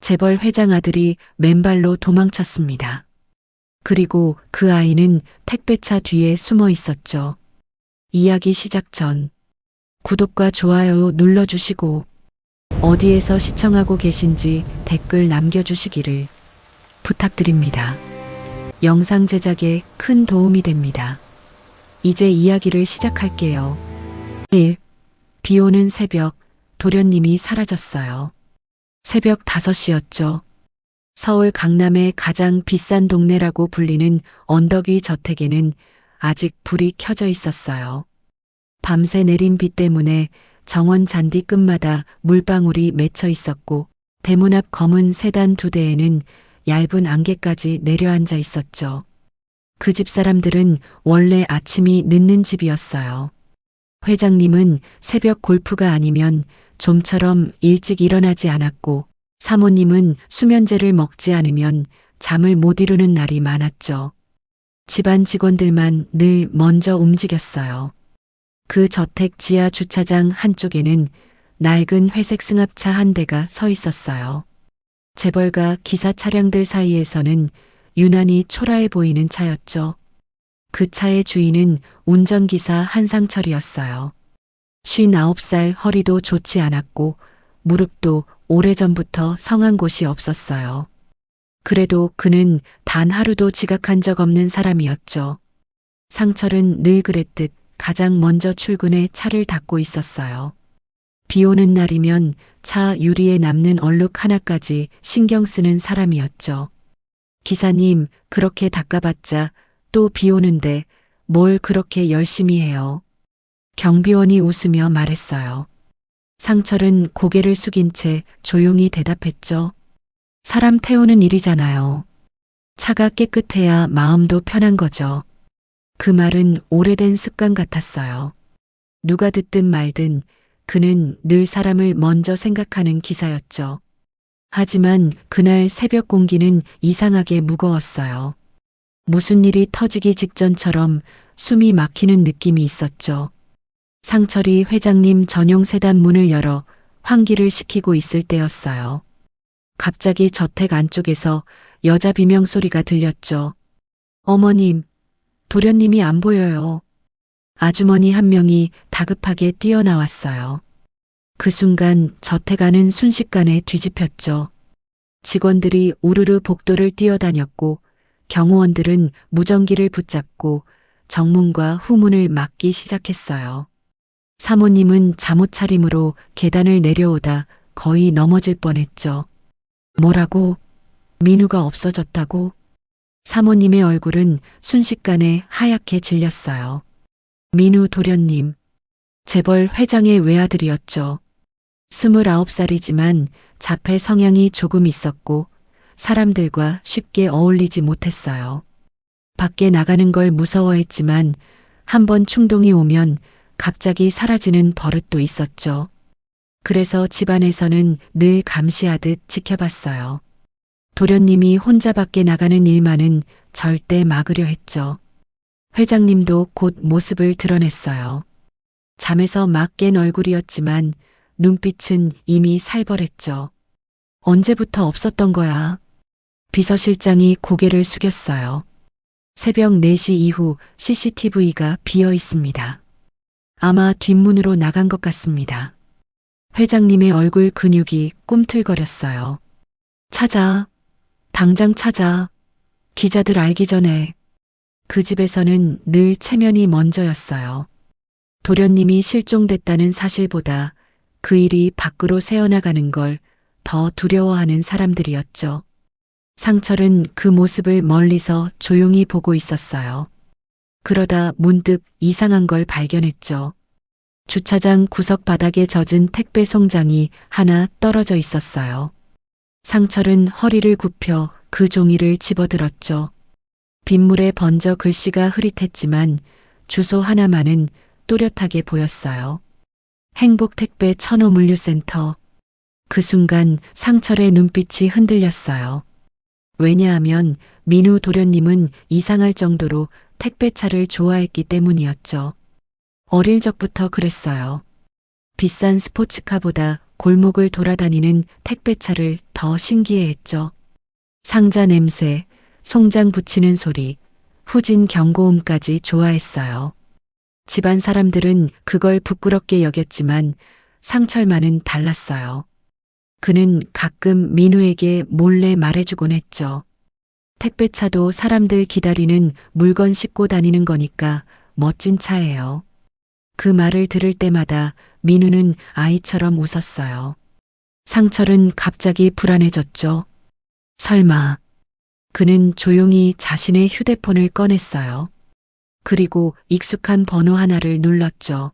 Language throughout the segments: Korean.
재벌 회장 아들이 맨발로 도망쳤습니다. 그리고 그 아이는 택배차 뒤에 숨어 있었죠. 이야기 시작 전 구독과 좋아요 눌러주시고 어디에서 시청하고 계신지 댓글 남겨주시기를 부탁드립니다. 영상 제작에 큰 도움이 됩니다. 이제 이야기를 시작할게요. 1. 비 오는 새벽, 도련님이 사라졌어요. 새벽 5시였죠. 서울 강남의 가장 비싼 동네라고 불리는 언덕 위 저택에는 아직 불이 켜져 있었어요. 밤새 내린 비 때문에 정원 잔디 끝마다 물방울이 맺혀 있었고 대문 앞 검은 세단 2대에는 얇은 안개까지 내려앉아 있었죠. 그 집 사람들은 원래 아침이 늦는 집이었어요. 회장님은 새벽 골프가 아니면 좀처럼 일찍 일어나지 않았고 사모님은 수면제를 먹지 않으면 잠을 못 이루는 날이 많았죠. 집안 직원들만 늘 먼저 움직였어요. 그 저택 지하 주차장 한쪽에는 낡은 회색 승합차 한 대가 서 있었어요. 재벌가 기사 차량들 사이에서는 유난히 초라해 보이는 차였죠. 그 차의 주인은 운전기사 한상철이었어요. 59살, 허리도 좋지 않았고 무릎도 오래전부터 성한 곳이 없었어요. 그래도 그는 단 하루도 지각한 적 없는 사람이었죠. 상철은 늘 그랬듯 가장 먼저 출근해 차를 닦고 있었어요. 비 오는 날이면 차 유리에 남는 얼룩 하나까지 신경 쓰는 사람이었죠. 기사님, 그렇게 닦아봤자 또 비 오는데 뭘 그렇게 열심히 해요. 경비원이 웃으며 말했어요. 상철은 고개를 숙인 채 조용히 대답했죠. 사람 태우는 일이잖아요. 차가 깨끗해야 마음도 편한 거죠. 그 말은 오래된 습관 같았어요. 누가 듣든 말든 그는 늘 사람을 먼저 생각하는 기사였죠. 하지만 그날 새벽 공기는 이상하게 무거웠어요. 무슨 일이 터지기 직전처럼 숨이 막히는 느낌이 있었죠. 상철이 회장님 전용 세단 문을 열어 환기를 시키고 있을 때였어요. 갑자기 저택 안쪽에서 여자 비명 소리가 들렸죠. 어머님, 도련님이 안 보여요. 아주머니 한 명이 다급하게 뛰어나왔어요. 그 순간 저택 안은 순식간에 뒤집혔죠. 직원들이 우르르 복도를 뛰어다녔고 경호원들은 무전기를 붙잡고 정문과 후문을 막기 시작했어요. 사모님은 잠옷 차림으로 계단을 내려오다 거의 넘어질 뻔했죠. 뭐라고? 민우가 없어졌다고? 사모님의 얼굴은 순식간에 하얗게 질렸어요. 민우 도련님, 재벌 회장의 외아들이었죠. 29살이지만 자폐 성향이 조금 있었고 사람들과 쉽게 어울리지 못했어요. 밖에 나가는 걸 무서워했지만 한번 충동이 오면 갑자기 사라지는 버릇도 있었죠. 그래서 집안에서는 늘 감시하듯 지켜봤어요. 도련님이 혼자 밖에 나가는 일만은 절대 막으려 했죠. 회장님도 곧 모습을 드러냈어요. 잠에서 막 깬 얼굴이었지만 눈빛은 이미 살벌했죠. 언제부터 없었던 거야? 비서실장이 고개를 숙였어요. 새벽 4시 이후 CCTV가 비어 있습니다. 아마 뒷문으로 나간 것 같습니다. 회장님의 얼굴 근육이 꿈틀거렸어요. 찾아. 당장 찾아. 기자들 알기 전에. 그 집에서는 늘 체면이 먼저였어요. 도련님이 실종됐다는 사실보다 그 일이 밖으로 새어나가는 걸 더 두려워하는 사람들이었죠. 상철은 그 모습을 멀리서 조용히 보고 있었어요. 그러다 문득 이상한 걸 발견했죠. 주차장 구석 바닥에 젖은 택배 송장이 하나 떨어져 있었어요. 상철은 허리를 굽혀 그 종이를 집어들었죠. 빗물에 번져 글씨가 흐릿했지만 주소 하나만은 또렷하게 보였어요. 행복택배 천호물류센터. 그 순간 상철의 눈빛이 흔들렸어요. 왜냐하면 민우 도련님은 이상할 정도로 택배차를 좋아했기 때문이었죠. 어릴 적부터 그랬어요. 비싼 스포츠카보다 골목을 돌아다니는 택배차를 더 신기해했죠. 상자 냄새, 송장 붙이는 소리, 후진 경고음까지 좋아했어요. 집안 사람들은 그걸 부끄럽게 여겼지만 상철만은 달랐어요. 그는 가끔 민우에게 몰래 말해주곤 했죠. 택배차도 사람들 기다리는 물건 싣고 다니는 거니까 멋진 차예요. 그 말을 들을 때마다 민우는 아이처럼 웃었어요. 상철은 갑자기 불안해졌죠. 설마. 그는 조용히 자신의 휴대폰을 꺼냈어요. 그리고 익숙한 번호 하나를 눌렀죠.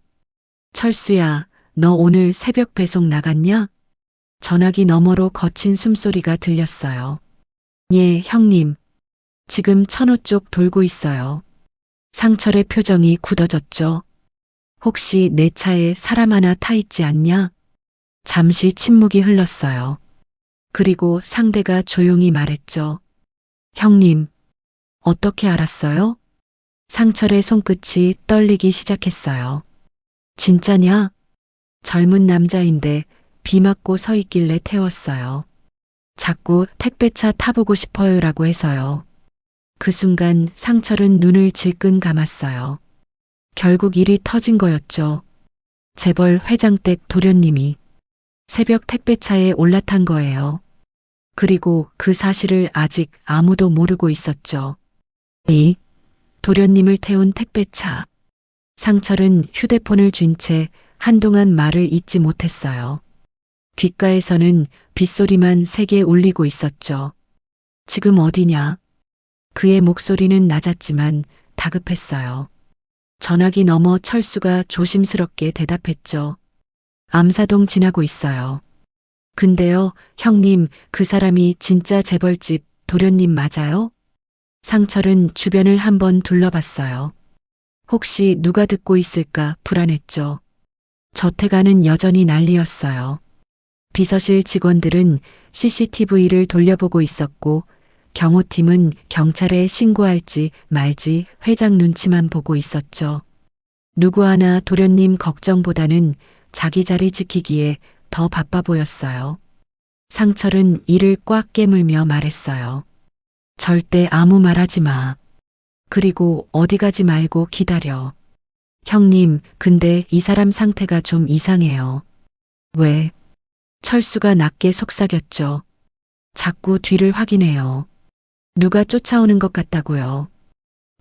철수야, 너 오늘 새벽 배송 나갔냐? 전화기 너머로 거친 숨소리가 들렸어요. 예, 형님. 지금 천호 쪽 돌고 있어요. 상철의 표정이 굳어졌죠. 혹시 내 차에 사람 하나 타 있지 않냐? 잠시 침묵이 흘렀어요. 그리고 상대가 조용히 말했죠. 형님, 어떻게 알았어요? 상철의 손끝이 떨리기 시작했어요. 진짜냐? 젊은 남자인데 비 맞고 서 있길래 태웠어요. 자꾸 택배차 타보고 싶어요라고 해서요. 그 순간 상철은 눈을 질끈 감았어요. 결국 일이 터진 거였죠. 재벌 회장댁 도련님이 새벽 택배차에 올라탄 거예요. 그리고 그 사실을 아직 아무도 모르고 있었죠. 이 도련님을 태운 택배차. 상철은 휴대폰을 쥔 채 한동안 말을 잇지 못했어요. 귓가에서는 빗소리만 세게 울리고 있었죠. 지금 어디냐? 그의 목소리는 낮았지만 다급했어요. 전화기 너머 철수가 조심스럽게 대답했죠. 암사동 지나고 있어요. 근데요, 형님, 그 사람이 진짜 재벌집 도련님 맞아요? 상철은 주변을 한번 둘러봤어요. 혹시 누가 듣고 있을까 불안했죠. 저택안은 여전히 난리였어요. 비서실 직원들은 CCTV를 돌려보고 있었고 경호팀은 경찰에 신고할지 말지 회장 눈치만 보고 있었죠. 누구 하나 도련님 걱정보다는 자기 자리 지키기에 더 바빠 보였어요. 상철은 이를 꽉 깨물며 말했어요. 절대 아무 말하지 마. 그리고 어디 가지 말고 기다려. 형님, 근데 이 사람 상태가 좀 이상해요. 왜? 철수가 낮게 속삭였죠. 자꾸 뒤를 확인해요. 누가 쫓아오는 것 같다고요.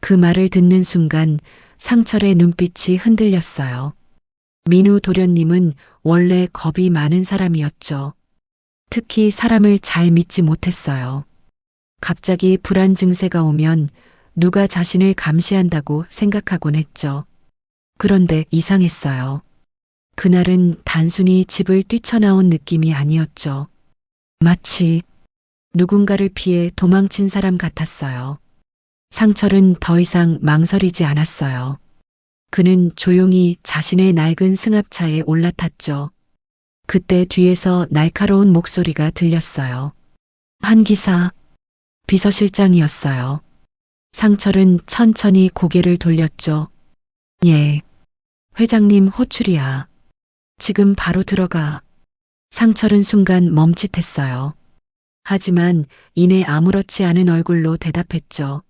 그 말을 듣는 순간 상철의 눈빛이 흔들렸어요. 민우 도련님은 원래 겁이 많은 사람이었죠. 특히 사람을 잘 믿지 못했어요. 갑자기 불안 증세가 오면 누가 자신을 감시한다고 생각하곤 했죠. 그런데 이상했어요. 그날은 단순히 집을 뛰쳐나온 느낌이 아니었죠. 마치 누군가를 피해 도망친 사람 같았어요. 상철은 더 이상 망설이지 않았어요. 그는 조용히 자신의 낡은 승합차에 올라탔죠. 그때 뒤에서 날카로운 목소리가 들렸어요. 한 기사, 비서실장이었어요. 상철은 천천히 고개를 돌렸죠. 예. 회장님 호출이야. 지금 바로 들어가. 상철은 순간 멈칫했어요. 하지만 이내 아무렇지 않은 얼굴로 대답했죠.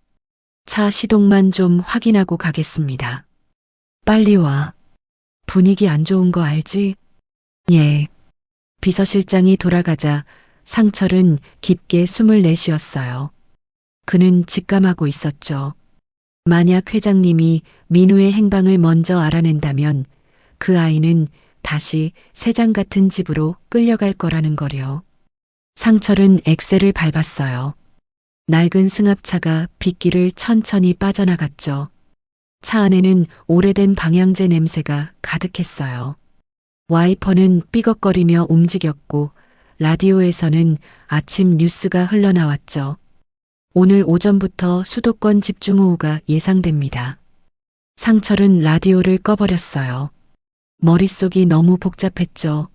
차 시동만 좀 확인하고 가겠습니다. 빨리 와. 분위기 안 좋은 거 알지? 예. 비서실장이 돌아가자 상철은 깊게 숨을 내쉬었어요. 그는 직감하고 있었죠. 만약 회장님이 민우의 행방을 먼저 알아낸다면 그 아이는 다시 새장 같은 집으로 끌려갈 거라는 거려. 상철은 엑셀을 밟았어요. 낡은 승합차가 빗길을 천천히 빠져나갔죠. 차 안에는 오래된 방향제 냄새가 가득했어요. 와이퍼는 삐걱거리며 움직였고 라디오에서는 아침 뉴스가 흘러나왔죠. 오늘 오전부터 수도권 집중호우가 예상됩니다. 상철은 라디오를 꺼버렸어요. 머릿속이 너무 복잡했죠.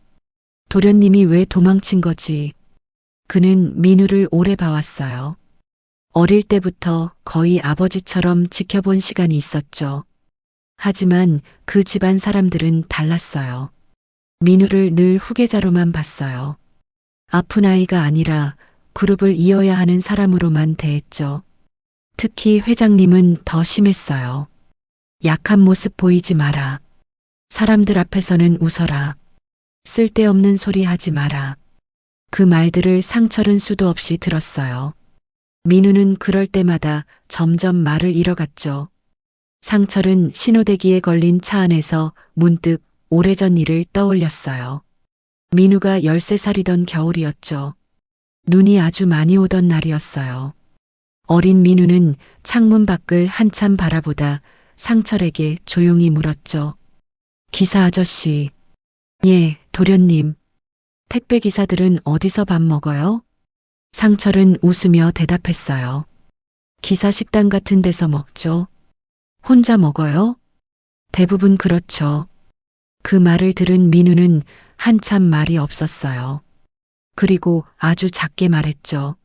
도련님이 왜 도망친 거지? 그는 민우를 오래 봐왔어요. 어릴 때부터 거의 아버지처럼 지켜본 시간이 있었죠. 하지만 그 집안 사람들은 달랐어요. 민우를 늘 후계자로만 봤어요. 아픈 아이가 아니라 그룹을 이어야 하는 사람으로만 대했죠. 특히 회장님은 더 심했어요. 약한 모습 보이지 마라. 사람들 앞에서는 웃어라. 쓸데없는 소리 하지 마라. 그 말들을 상철은 수도 없이 들었어요. 민우는 그럴 때마다 점점 말을 잃어갔죠. 상철은 신호대기에 걸린 차 안에서 문득 오래전 일을 떠올렸어요. 민우가 13살이던 겨울이었죠. 눈이 아주 많이 오던 날이었어요. 어린 민우는 창문 밖을 한참 바라보다 상철에게 조용히 물었죠. 기사 아저씨. 예, 도련님. 택배 기사들은 어디서 밥 먹어요? 상철은 웃으며 대답했어요. 기사 식당 같은 데서 먹죠. 혼자 먹어요? 대부분 그렇죠. 그 말을 들은 민우는 한참 말이 없었어요. 그리고 아주 작게 말했죠.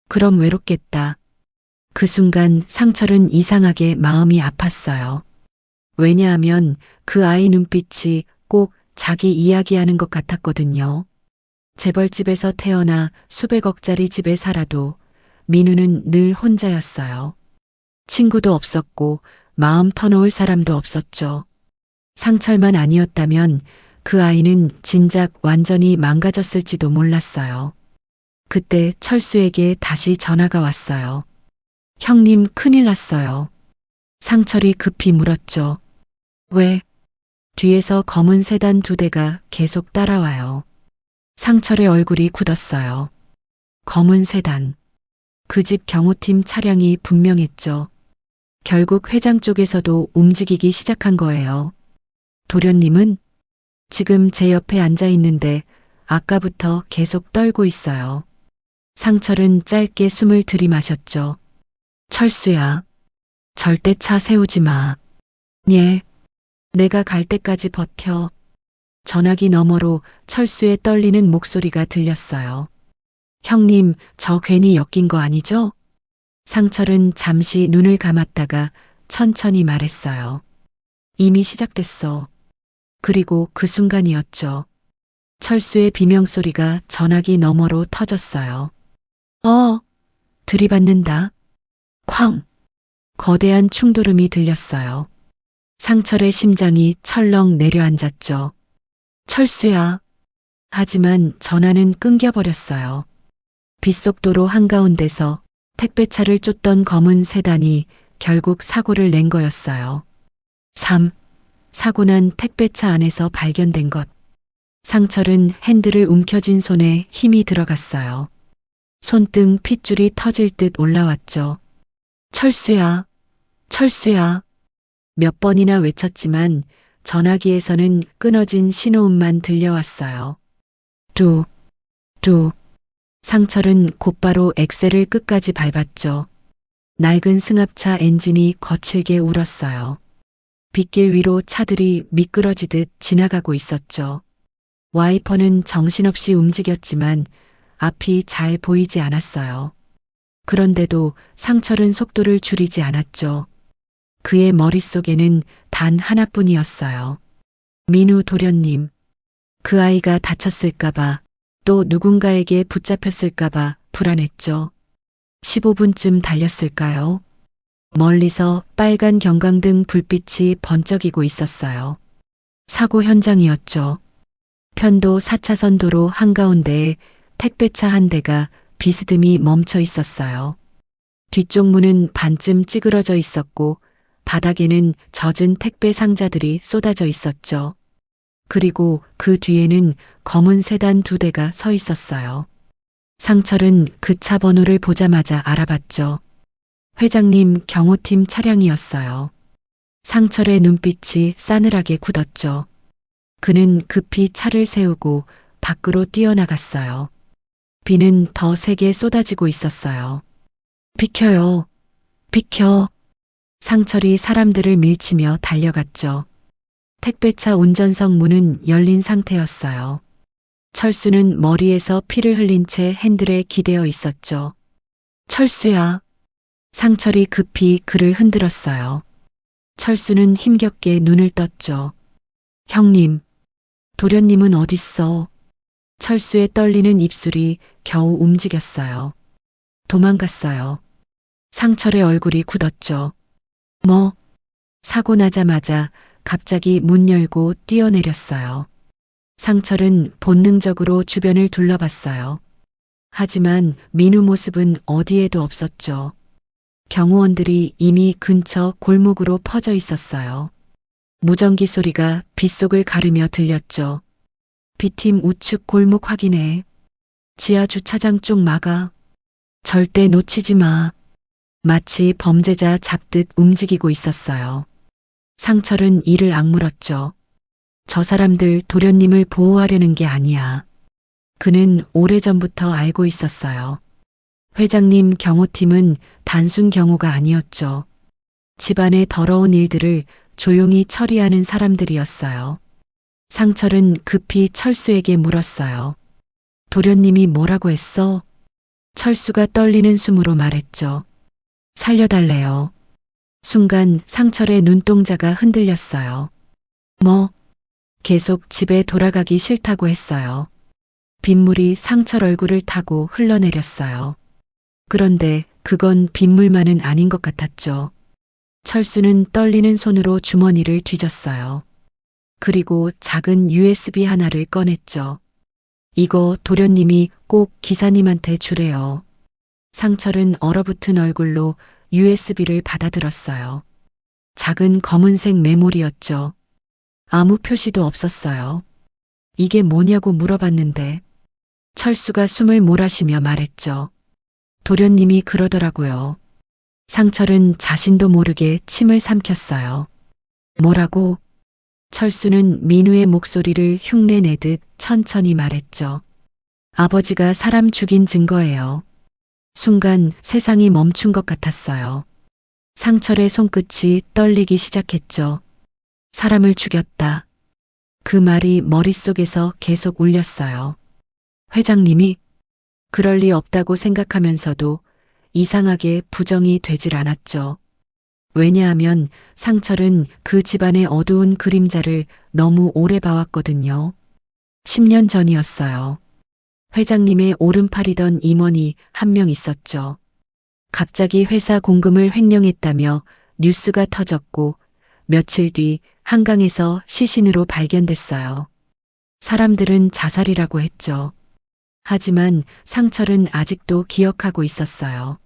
그럼 외롭겠다. 그 순간 상철은 이상하게 마음이 아팠어요. 왜냐하면 그 아이 눈빛이 꼭 자기 이야기하는 것 같았거든요. 재벌집에서 태어나 수백억짜리 집에 살아도 민우는 늘 혼자였어요. 친구도 없었고 마음 터놓을 사람도 없었죠. 상철만 아니었다면 그 아이는 진작 완전히 망가졌을지도 몰랐어요. 그때 철수에게 다시 전화가 왔어요. 형님 큰일 났어요. 상철이 급히 물었죠. 왜? 뒤에서 검은 세단 2대가 계속 따라와요. 상철의 얼굴이 굳었어요. 검은 세단. 그 집 경호팀 차량이 분명했죠. 결국 회장 쪽에서도 움직이기 시작한 거예요. 도련님은 지금 제 옆에 앉아 있는데 아까부터 계속 떨고 있어요. 상철은 짧게 숨을 들이마셨죠. 철수야. 절대 차 세우지 마. 예. 내가 갈 때까지 버텨. 전화기 너머로 철수의 떨리는 목소리가 들렸어요. 형님, 저 괜히 엮인 거 아니죠? 상철은 잠시 눈을 감았다가 천천히 말했어요. 이미 시작됐어. 그리고 그 순간이었죠. 철수의 비명소리가 전화기 너머로 터졌어요. 들이받는다. 쾅! 거대한 충돌음이 들렸어요. 상철의 심장이 철렁 내려앉았죠. 철수야. 하지만 전화는 끊겨버렸어요. 빗속도로 한가운데서 택배차를 쫓던 검은 세단이 결국 사고를 낸 거였어요. 3. 사고 난 택배차 안에서 발견된 것. 상철은 핸들을 움켜쥔 손에 힘이 들어갔어요. 손등 핏줄이 터질 듯 올라왔죠. 철수야, 철수야. 몇 번이나 외쳤지만 전화기에서는 끊어진 신호음만 들려왔어요. 두. 상철은 곧바로 엑셀을 끝까지 밟았죠. 낡은 승합차 엔진이 거칠게 울었어요. 빗길 위로 차들이 미끄러지듯 지나가고 있었죠. 와이퍼는 정신없이 움직였지만 앞이 잘 보이지 않았어요. 그런데도 상철은 속도를 줄이지 않았죠. 그의 머릿속에는 단 하나뿐이었어요. 민우 도련님. 그 아이가 다쳤을까봐 또 누군가에게 붙잡혔을까봐 불안했죠. 15분쯤 달렸을까요? 멀리서 빨간 경광등 불빛이 번쩍이고 있었어요. 사고 현장이었죠. 편도 4차선 도로 한가운데에 택배차 한 대가 비스듬히 멈춰 있었어요. 뒤쪽 문은 반쯤 찌그러져 있었고 바닥에는 젖은 택배 상자들이 쏟아져 있었죠. 그리고 그 뒤에는 검은 세단 2대가 서 있었어요. 상철은 그 차 번호를 보자마자 알아봤죠. 회장님 경호팀 차량이었어요. 상철의 눈빛이 싸늘하게 굳었죠. 그는 급히 차를 세우고 밖으로 뛰어나갔어요. 비는 더 세게 쏟아지고 있었어요. 비켜요. 비켜. 상철이 사람들을 밀치며 달려갔죠. 택배차 운전석 문은 열린 상태였어요. 철수는 머리에서 피를 흘린 채 핸들에 기대어 있었죠. 철수야. 상철이 급히 그를 흔들었어요. 철수는 힘겹게 눈을 떴죠. 형님. 도련님은 어딨어? 철수의 떨리는 입술이 겨우 움직였어요. 도망갔어요. 상철의 얼굴이 굳었죠. 뭐? 사고 나자마자 갑자기 문 열고 뛰어내렸어요. 상철은 본능적으로 주변을 둘러봤어요. 하지만 민우 모습은 어디에도 없었죠. 경호원들이 이미 근처 골목으로 퍼져 있었어요. 무전기 소리가 빗속을 가르며 들렸죠. B팀 우측 골목 확인해. 지하 주차장 쪽 막아. 절대 놓치지 마. 마치 범죄자 잡듯 움직이고 있었어요. 상철은 이를 악물었죠. 저 사람들 도련님을 보호하려는 게 아니야. 그는 오래전부터 알고 있었어요. 회장님 경호팀은 단순 경호가 아니었죠. 집안의 더러운 일들을 조용히 처리하는 사람들이었어요. 상철은 급히 철수에게 물었어요. 도련님이 뭐라고 했어? 철수가 떨리는 숨으로 말했죠. 살려달래요. 순간 상철의 눈동자가 흔들렸어요. 뭐? 계속 집에 돌아가기 싫다고 했어요. 빗물이 상철 얼굴을 타고 흘러내렸어요. 그런데 그건 빗물만은 아닌 것 같았죠. 철수는 떨리는 손으로 주머니를 뒤졌어요. 그리고 작은 USB 하나를 꺼냈죠. 이거 도련님이 꼭 기사님한테 주래요. 상철은 얼어붙은 얼굴로 USB를 받아들었어요. 작은 검은색 메모리였죠. 아무 표시도 없었어요. 이게 뭐냐고 물어봤는데 철수가 숨을 몰아쉬며 말했죠. 도련님이 그러더라고요. 상철은 자신도 모르게 침을 삼켰어요. 뭐라고? 철수는 민우의 목소리를 흉내내듯 천천히 말했죠. 아버지가 사람 죽인 증거예요. 순간 세상이 멈춘 것 같았어요. 상철의 손끝이 떨리기 시작했죠. 사람을 죽였다. 그 말이 머릿속에서 계속 울렸어요. 회장님이 그럴 리 없다고 생각하면서도 이상하게 부정이 되질 않았죠. 왜냐하면 상철은 그 집안의 어두운 그림자를 너무 오래 봐왔거든요. 10년 전이었어요. 회장님의 오른팔이던 임원이 한 명 있었죠. 갑자기 회사 공금을 횡령했다며 뉴스가 터졌고 며칠 뒤 한강에서 시신으로 발견됐어요. 사람들은 자살이라고 했죠. 하지만 상철은 아직도 기억하고 있었어요.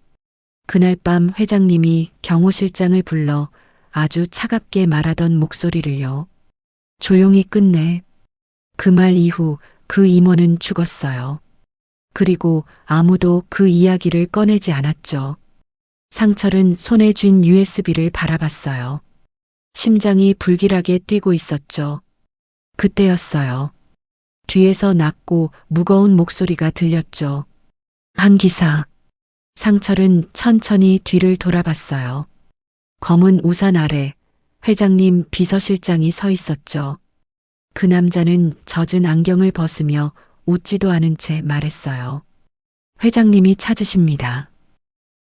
그날 밤 회장님이 경호실장을 불러 아주 차갑게 말하던 목소리를요. 조용히 끝내. 그 말 이후 그 임원은 죽었어요. 그리고 아무도 그 이야기를 꺼내지 않았죠. 상철은 손에 쥔 USB를 바라봤어요. 심장이 불길하게 뛰고 있었죠. 그때였어요. 뒤에서 낮고 무거운 목소리가 들렸죠. 한 기사. 상철은 천천히 뒤를 돌아봤어요. 검은 우산 아래 회장님 비서실장이 서 있었죠. 그 남자는 젖은 안경을 벗으며 웃지도 않은 채 말했어요. 회장님이 찾으십니다.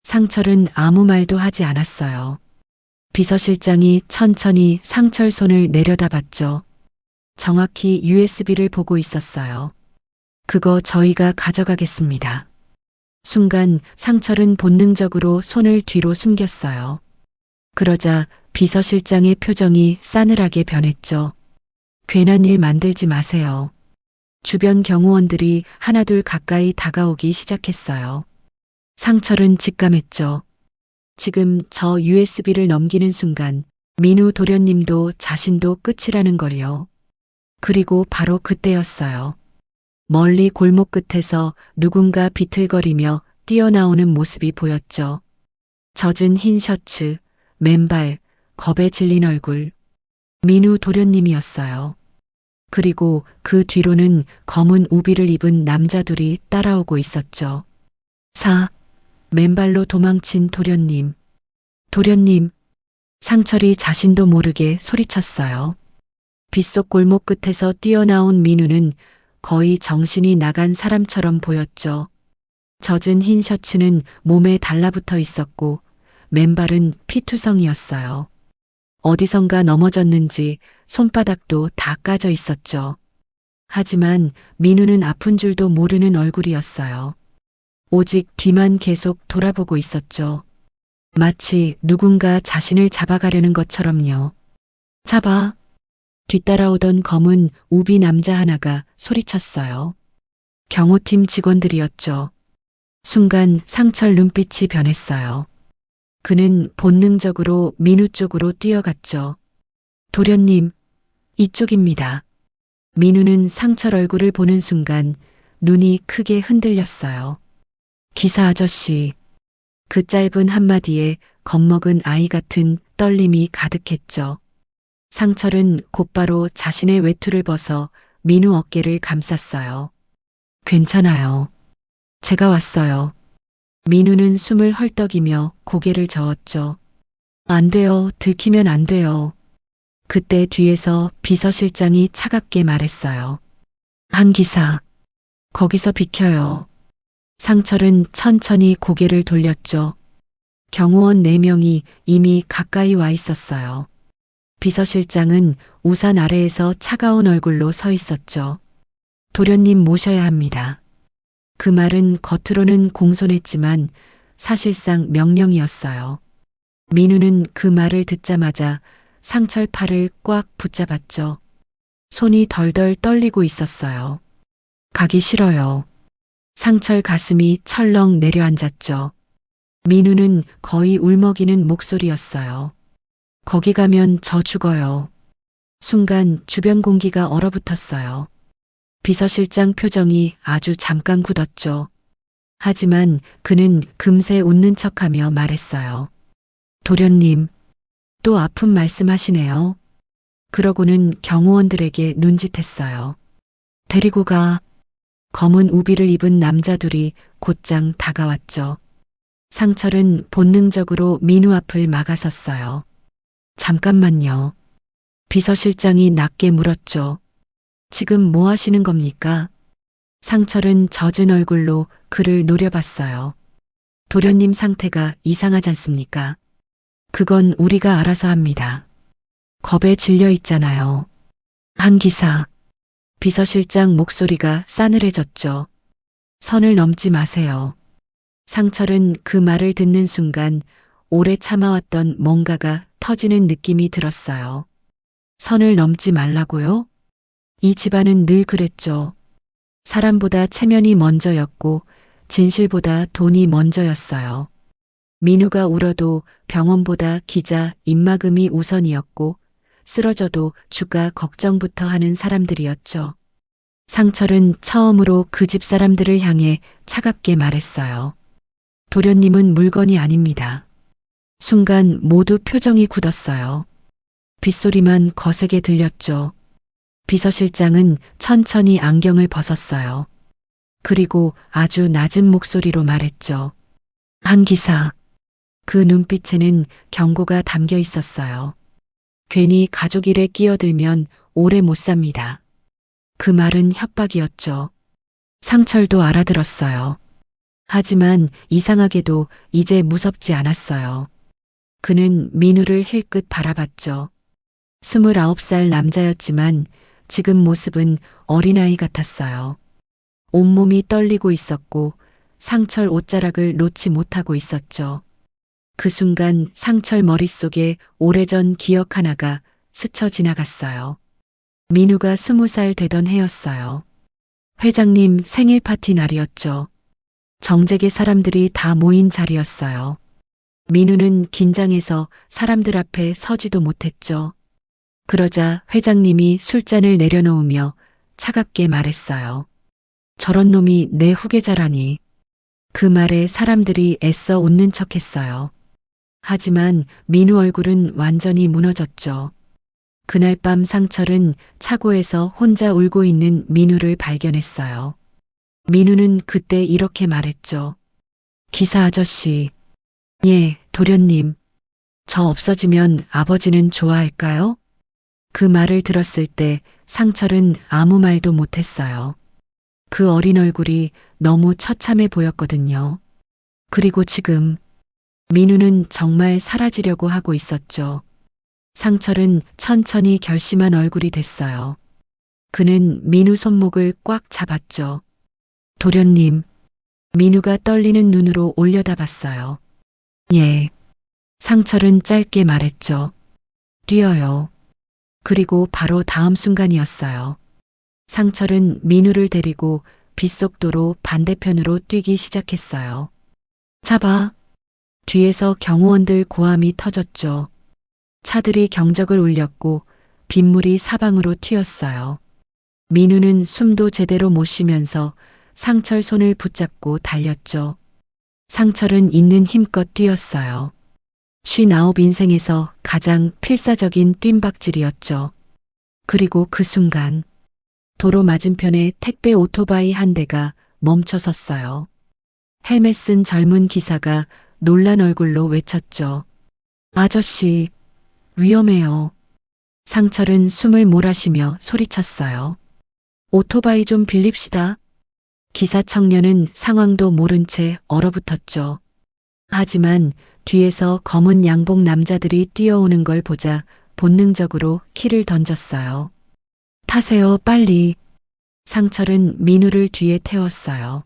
상철은 아무 말도 하지 않았어요. 비서실장이 천천히 상철 손을 내려다봤죠. 정확히 USB를 보고 있었어요. 그거 저희가 가져가겠습니다. 순간 상철은 본능적으로 손을 뒤로 숨겼어요. 그러자 비서실장의 표정이 싸늘하게 변했죠. 괜한 일 만들지 마세요. 주변 경호원들이 하나둘 가까이 다가오기 시작했어요. 상철은 직감했죠. 지금 저 USB를 넘기는 순간 민우 도련님도 자신도 끝이라는 걸요. 그리고 바로 그때였어요. 멀리 골목 끝에서 누군가 비틀거리며 뛰어나오는 모습이 보였죠. 젖은 흰 셔츠, 맨발, 겁에 질린 얼굴. 민우 도련님이었어요. 그리고 그 뒤로는 검은 우비를 입은 남자들이 따라오고 있었죠. 맨발로 도망친 도련님. 도련님. 상철이 자신도 모르게 소리쳤어요. 빗속 골목 끝에서 뛰어나온 민우는 거의 정신이 나간 사람처럼 보였죠. 젖은 흰 셔츠는 몸에 달라붙어 있었고 맨발은 피투성이었어요. 어디선가 넘어졌는지 손바닥도 다 까져 있었죠. 하지만 민우는 아픈 줄도 모르는 얼굴이었어요. 오직 뒤만 계속 돌아보고 있었죠. 마치 누군가 자신을 잡아가려는 것처럼요. 잡아. 뒤따라오던 검은 우비 남자 하나가 소리쳤어요. 경호팀 직원들이었죠. 순간 상철 눈빛이 변했어요. 그는 본능적으로 민우 쪽으로 뛰어갔죠. 도련님, 이쪽입니다. 민우는 상철 얼굴을 보는 순간 눈이 크게 흔들렸어요. 기사 아저씨. 그 짧은 한마디에 겁먹은 아이 같은 떨림이 가득했죠. 상철은 곧바로 자신의 외투를 벗어 민우 어깨를 감쌌어요. 괜찮아요. 제가 왔어요. 민우는 숨을 헐떡이며 고개를 저었죠. 안 돼요. 들키면 안 돼요. 그때 뒤에서 비서실장이 차갑게 말했어요. 한 기사, 거기서 비켜요. 상철은 천천히 고개를 돌렸죠. 경호원 4명이 이미 가까이 와 있었어요. 비서실장은 우산 아래에서 차가운 얼굴로 서 있었죠. 도련님 모셔야 합니다. 그 말은 겉으로는 공손했지만 사실상 명령이었어요. 민우는 그 말을 듣자마자 상철 팔을 꽉 붙잡았죠. 손이 덜덜 떨리고 있었어요. 가기 싫어요. 상철 가슴이 철렁 내려앉았죠. 민우는 거의 울먹이는 목소리였어요. 거기 가면 저 죽어요. 순간 주변 공기가 얼어붙었어요. 비서실장 표정이 아주 잠깐 굳었죠. 하지만 그는 금세 웃는 척하며 말했어요. 도련님, 또 아픈 말씀하시네요. 그러고는 경호원들에게 눈짓했어요. 데리고 가. 검은 우비를 입은 남자들이 곧장 다가왔죠. 상철은 본능적으로 민우 앞을 막아섰어요. 잠깐만요. 비서실장이 낮게 물었죠. 지금 뭐 하시는 겁니까? 상철은 젖은 얼굴로 그를 노려봤어요. 도련님 상태가 이상하지 않습니까? 그건 우리가 알아서 합니다. 겁에 질려 있잖아요. 한 기사. 비서실장 목소리가 싸늘해졌죠. 선을 넘지 마세요. 상철은 그 말을 듣는 순간 오래 참아왔던 뭔가가 터지는 느낌이 들었어요. 선을 넘지 말라고요? 이 집안은 늘 그랬죠. 사람보다 체면이 먼저였고 진실보다 돈이 먼저였어요. 민우가 울어도 병원보다 기자 입막음이 우선이었고 쓰러져도 주가 걱정부터 하는 사람들이었죠. 상철은 처음으로 그 집 사람들을 향해 차갑게 말했어요. 도련님은 물건이 아닙니다. 순간 모두 표정이 굳었어요. 빗소리만 거세게 들렸죠. 비서실장은 천천히 안경을 벗었어요. 그리고 아주 낮은 목소리로 말했죠. 한 기사. 그 눈빛에는 경고가 담겨 있었어요. 괜히 가족 일에 끼어들면 오래 못 삽니다. 그 말은 협박이었죠. 상철도 알아들었어요. 하지만 이상하게도 이제 무섭지 않았어요. 그는 민우를 힐끗 바라봤죠. 29살 남자였지만 지금 모습은 어린아이 같았어요. 온몸이 떨리고 있었고 상철 옷자락을 놓지 못하고 있었죠. 그 순간 상철 머릿속에 오래전 기억 하나가 스쳐 지나갔어요. 민우가 20살 되던 해였어요. 회장님 생일 파티 날이었죠. 정재계 사람들이 다 모인 자리였어요. 민우는 긴장해서 사람들 앞에 서지도 못했죠. 그러자 회장님이 술잔을 내려놓으며 차갑게 말했어요. 저런 놈이 내 후계자라니. 그 말에 사람들이 애써 웃는 척했어요. 하지만 민우 얼굴은 완전히 무너졌죠. 그날 밤 상철은 차고에서 혼자 울고 있는 민우를 발견했어요. 민우는 그때 이렇게 말했죠. 기사 아저씨. 예, 도련님. 저 없어지면 아버지는 좋아할까요? 그 말을 들었을 때 상철은 아무 말도 못했어요. 그 어린 얼굴이 너무 처참해 보였거든요. 그리고 지금 민우는 정말 사라지려고 하고 있었죠. 상철은 천천히 결심한 얼굴이 됐어요. 그는 민우 손목을 꽉 잡았죠. 도련님, 민우가 떨리는 눈으로 올려다봤어요. 예. 상철은 짧게 말했죠. 뛰어요. 그리고 바로 다음 순간이었어요. 상철은 민우를 데리고 빗속도로 반대편으로 뛰기 시작했어요. 잡아. 뒤에서 경호원들 고함이 터졌죠. 차들이 경적을 울렸고 빗물이 사방으로 튀었어요. 민우는 숨도 제대로 못 쉬면서 상철 손을 붙잡고 달렸죠. 상철은 있는 힘껏 뛰었어요. 59 인생에서 가장 필사적인 뜀박질이었죠. 그리고 그 순간 도로 맞은편에 택배 오토바이 한 대가 멈춰 섰어요. 헬멧 쓴 젊은 기사가 놀란 얼굴로 외쳤죠. 아저씨, 위험해요. 상철은 숨을 몰아쉬며 소리쳤어요. 오토바이 좀 빌립시다. 기사 청년은 상황도 모른 채 얼어붙었죠. 하지만 뒤에서 검은 양복 남자들이 뛰어오는 걸 보자 본능적으로 키를 던졌어요. 타세요, 빨리. 상철은 민우를 뒤에 태웠어요.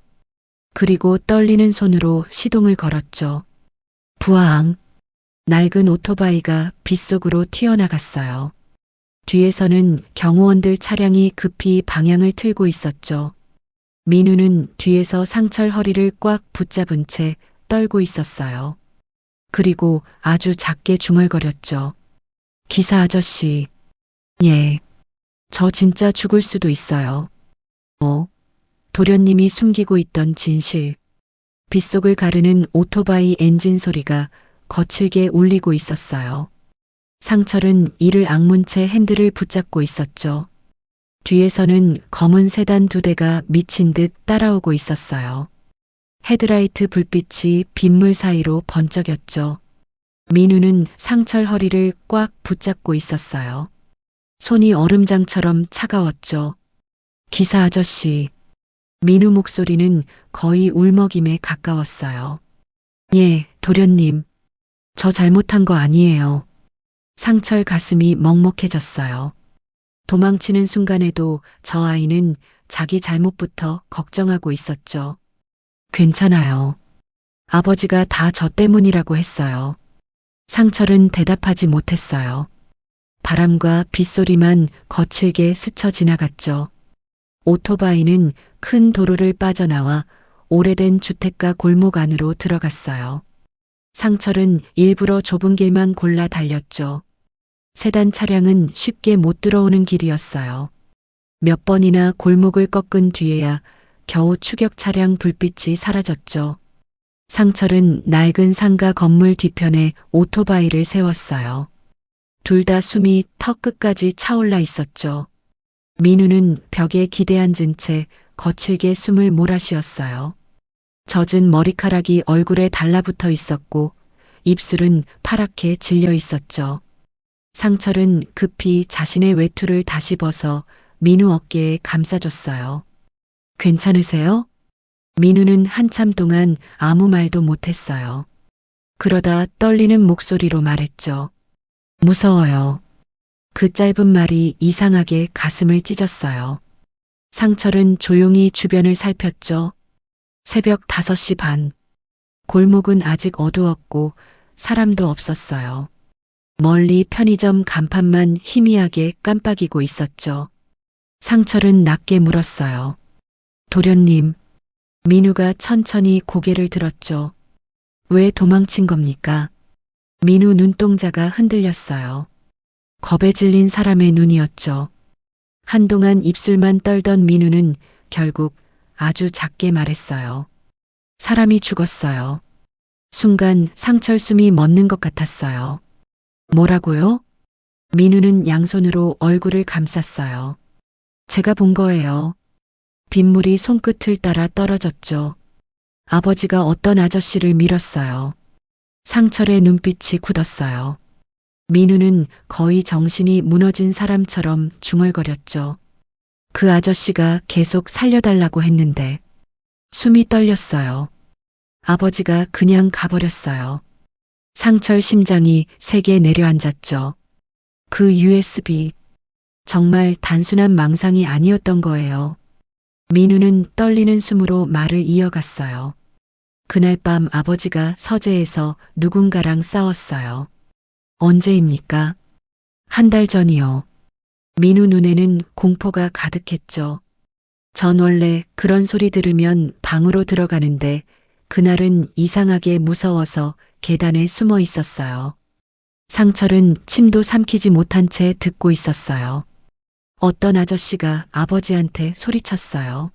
그리고 떨리는 손으로 시동을 걸었죠. 부앙. 낡은 오토바이가 빗속으로 튀어나갔어요. 뒤에서는 경호원들 차량이 급히 방향을 틀고 있었죠. 민우는 뒤에서 상철 허리를 꽉 붙잡은 채 떨고 있었어요. 그리고 아주 작게 중얼거렸죠. 기사 아저씨. 예. 저 진짜 죽을 수도 있어요. 도련님이 숨기고 있던 진실. 빗속을 가르는 오토바이 엔진 소리가 거칠게 울리고 있었어요. 상철은 이를 악문 채 핸들을 붙잡고 있었죠. 뒤에서는 검은 세단 2대가 미친 듯 따라오고 있었어요. 헤드라이트 불빛이 빗물 사이로 번쩍였죠. 민우는 상철 허리를 꽉 붙잡고 있었어요. 손이 얼음장처럼 차가웠죠. 기사 아저씨. 민우 목소리는 거의 울먹임에 가까웠어요. 예, 도련님. 저 잘못한 거 아니에요. 상철 가슴이 먹먹해졌어요. 도망치는 순간에도 저 아이는 자기 잘못부터 걱정하고 있었죠. 괜찮아요. 아버지가 다 저 때문이라고 했어요. 상철은 대답하지 못했어요. 바람과 빗소리만 거칠게 스쳐 지나갔죠. 오토바이는 큰 도로를 빠져나와 오래된 주택가 골목 안으로 들어갔어요. 상철은 일부러 좁은 길만 골라 달렸죠. 세단 차량은 쉽게 못 들어오는 길이었어요. 몇 번이나 골목을 꺾은 뒤에야 겨우 추격 차량 불빛이 사라졌죠. 상철은 낡은 상가 건물 뒤편에 오토바이를 세웠어요. 둘 다 숨이 턱 끝까지 차올라 있었죠. 민우는 벽에 기대앉은 채 거칠게 숨을 몰아쉬었어요. 젖은 머리카락이 얼굴에 달라붙어 있었고 입술은 파랗게 질려 있었죠. 상철은 급히 자신의 외투를 다시 벗어 민우 어깨에 감싸줬어요. 괜찮으세요? 민우는 한참 동안 아무 말도 못했어요. 그러다 떨리는 목소리로 말했죠. 무서워요. 그 짧은 말이 이상하게 가슴을 찢었어요. 상철은 조용히 주변을 살폈죠. 새벽 5시 반. 골목은 아직 어두웠고 사람도 없었어요. 멀리 편의점 간판만 희미하게 깜빡이고 있었죠. 상철은 낮게 물었어요. 도련님. 민우가 천천히 고개를 들었죠. 왜 도망친 겁니까? 민우 눈동자가 흔들렸어요. 겁에 질린 사람의 눈이었죠. 한동안 입술만 떨던 민우는 결국 아주 작게 말했어요. 사람이 죽었어요. 순간 상철 숨이 멎는 것 같았어요. 뭐라고요? 민우는 양손으로 얼굴을 감쌌어요. 제가 본 거예요. 빗물이 손끝을 따라 떨어졌죠. 아버지가 어떤 아저씨를 밀었어요. 상철의 눈빛이 굳었어요. 민우는 거의 정신이 무너진 사람처럼 중얼거렸죠. 그 아저씨가 계속 살려달라고 했는데 숨이 떨렸어요. 아버지가 그냥 가버렸어요. 상철 심장이 세게 내려앉았죠. 그 USB 정말 단순한 망상이 아니었던 거예요. 민우는 떨리는 숨으로 말을 이어갔어요. 그날 밤 아버지가 서재에서 누군가랑 싸웠어요. 언제입니까? 한 달 전이요. 민우 눈에는 공포가 가득했죠. 전 원래 그런 소리 들으면 방으로 들어가는데 그날은 이상하게 무서워서 계단에 숨어 있었어요. 상철은 침도 삼키지 못한 채 듣고 있었어요. 어떤 아저씨가 아버지한테 소리쳤어요.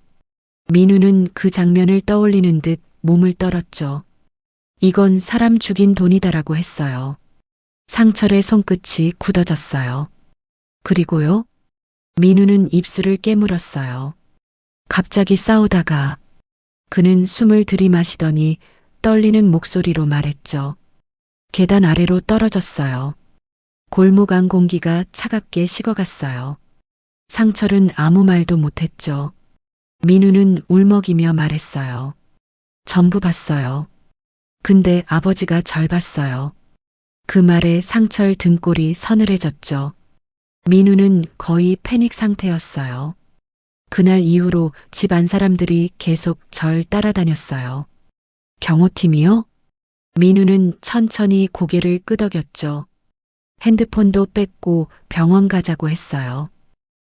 민우는 그 장면을 떠올리는 듯 몸을 떨었죠. 이건 사람 죽인 돈이다라고 했어요. 상철의 손끝이 굳어졌어요. 그리고요? 민우는 입술을 깨물었어요. 갑자기 싸우다가 그는 숨을 들이마시더니 떨리는 목소리로 말했죠. 계단 아래로 떨어졌어요. 골목 안 공기가 차갑게 식어갔어요. 상철은 아무 말도 못했죠. 민우는 울먹이며 말했어요. 전부 봤어요. 근데 아버지가 절 봤어요. 그 말에 상철 등골이 서늘해졌죠. 민우는 거의 패닉 상태였어요. 그날 이후로 집 안 사람들이 계속 절 따라다녔어요. 경호팀이요? 민우는 천천히 고개를 끄덕였죠. 핸드폰도 뺐고 병원 가자고 했어요.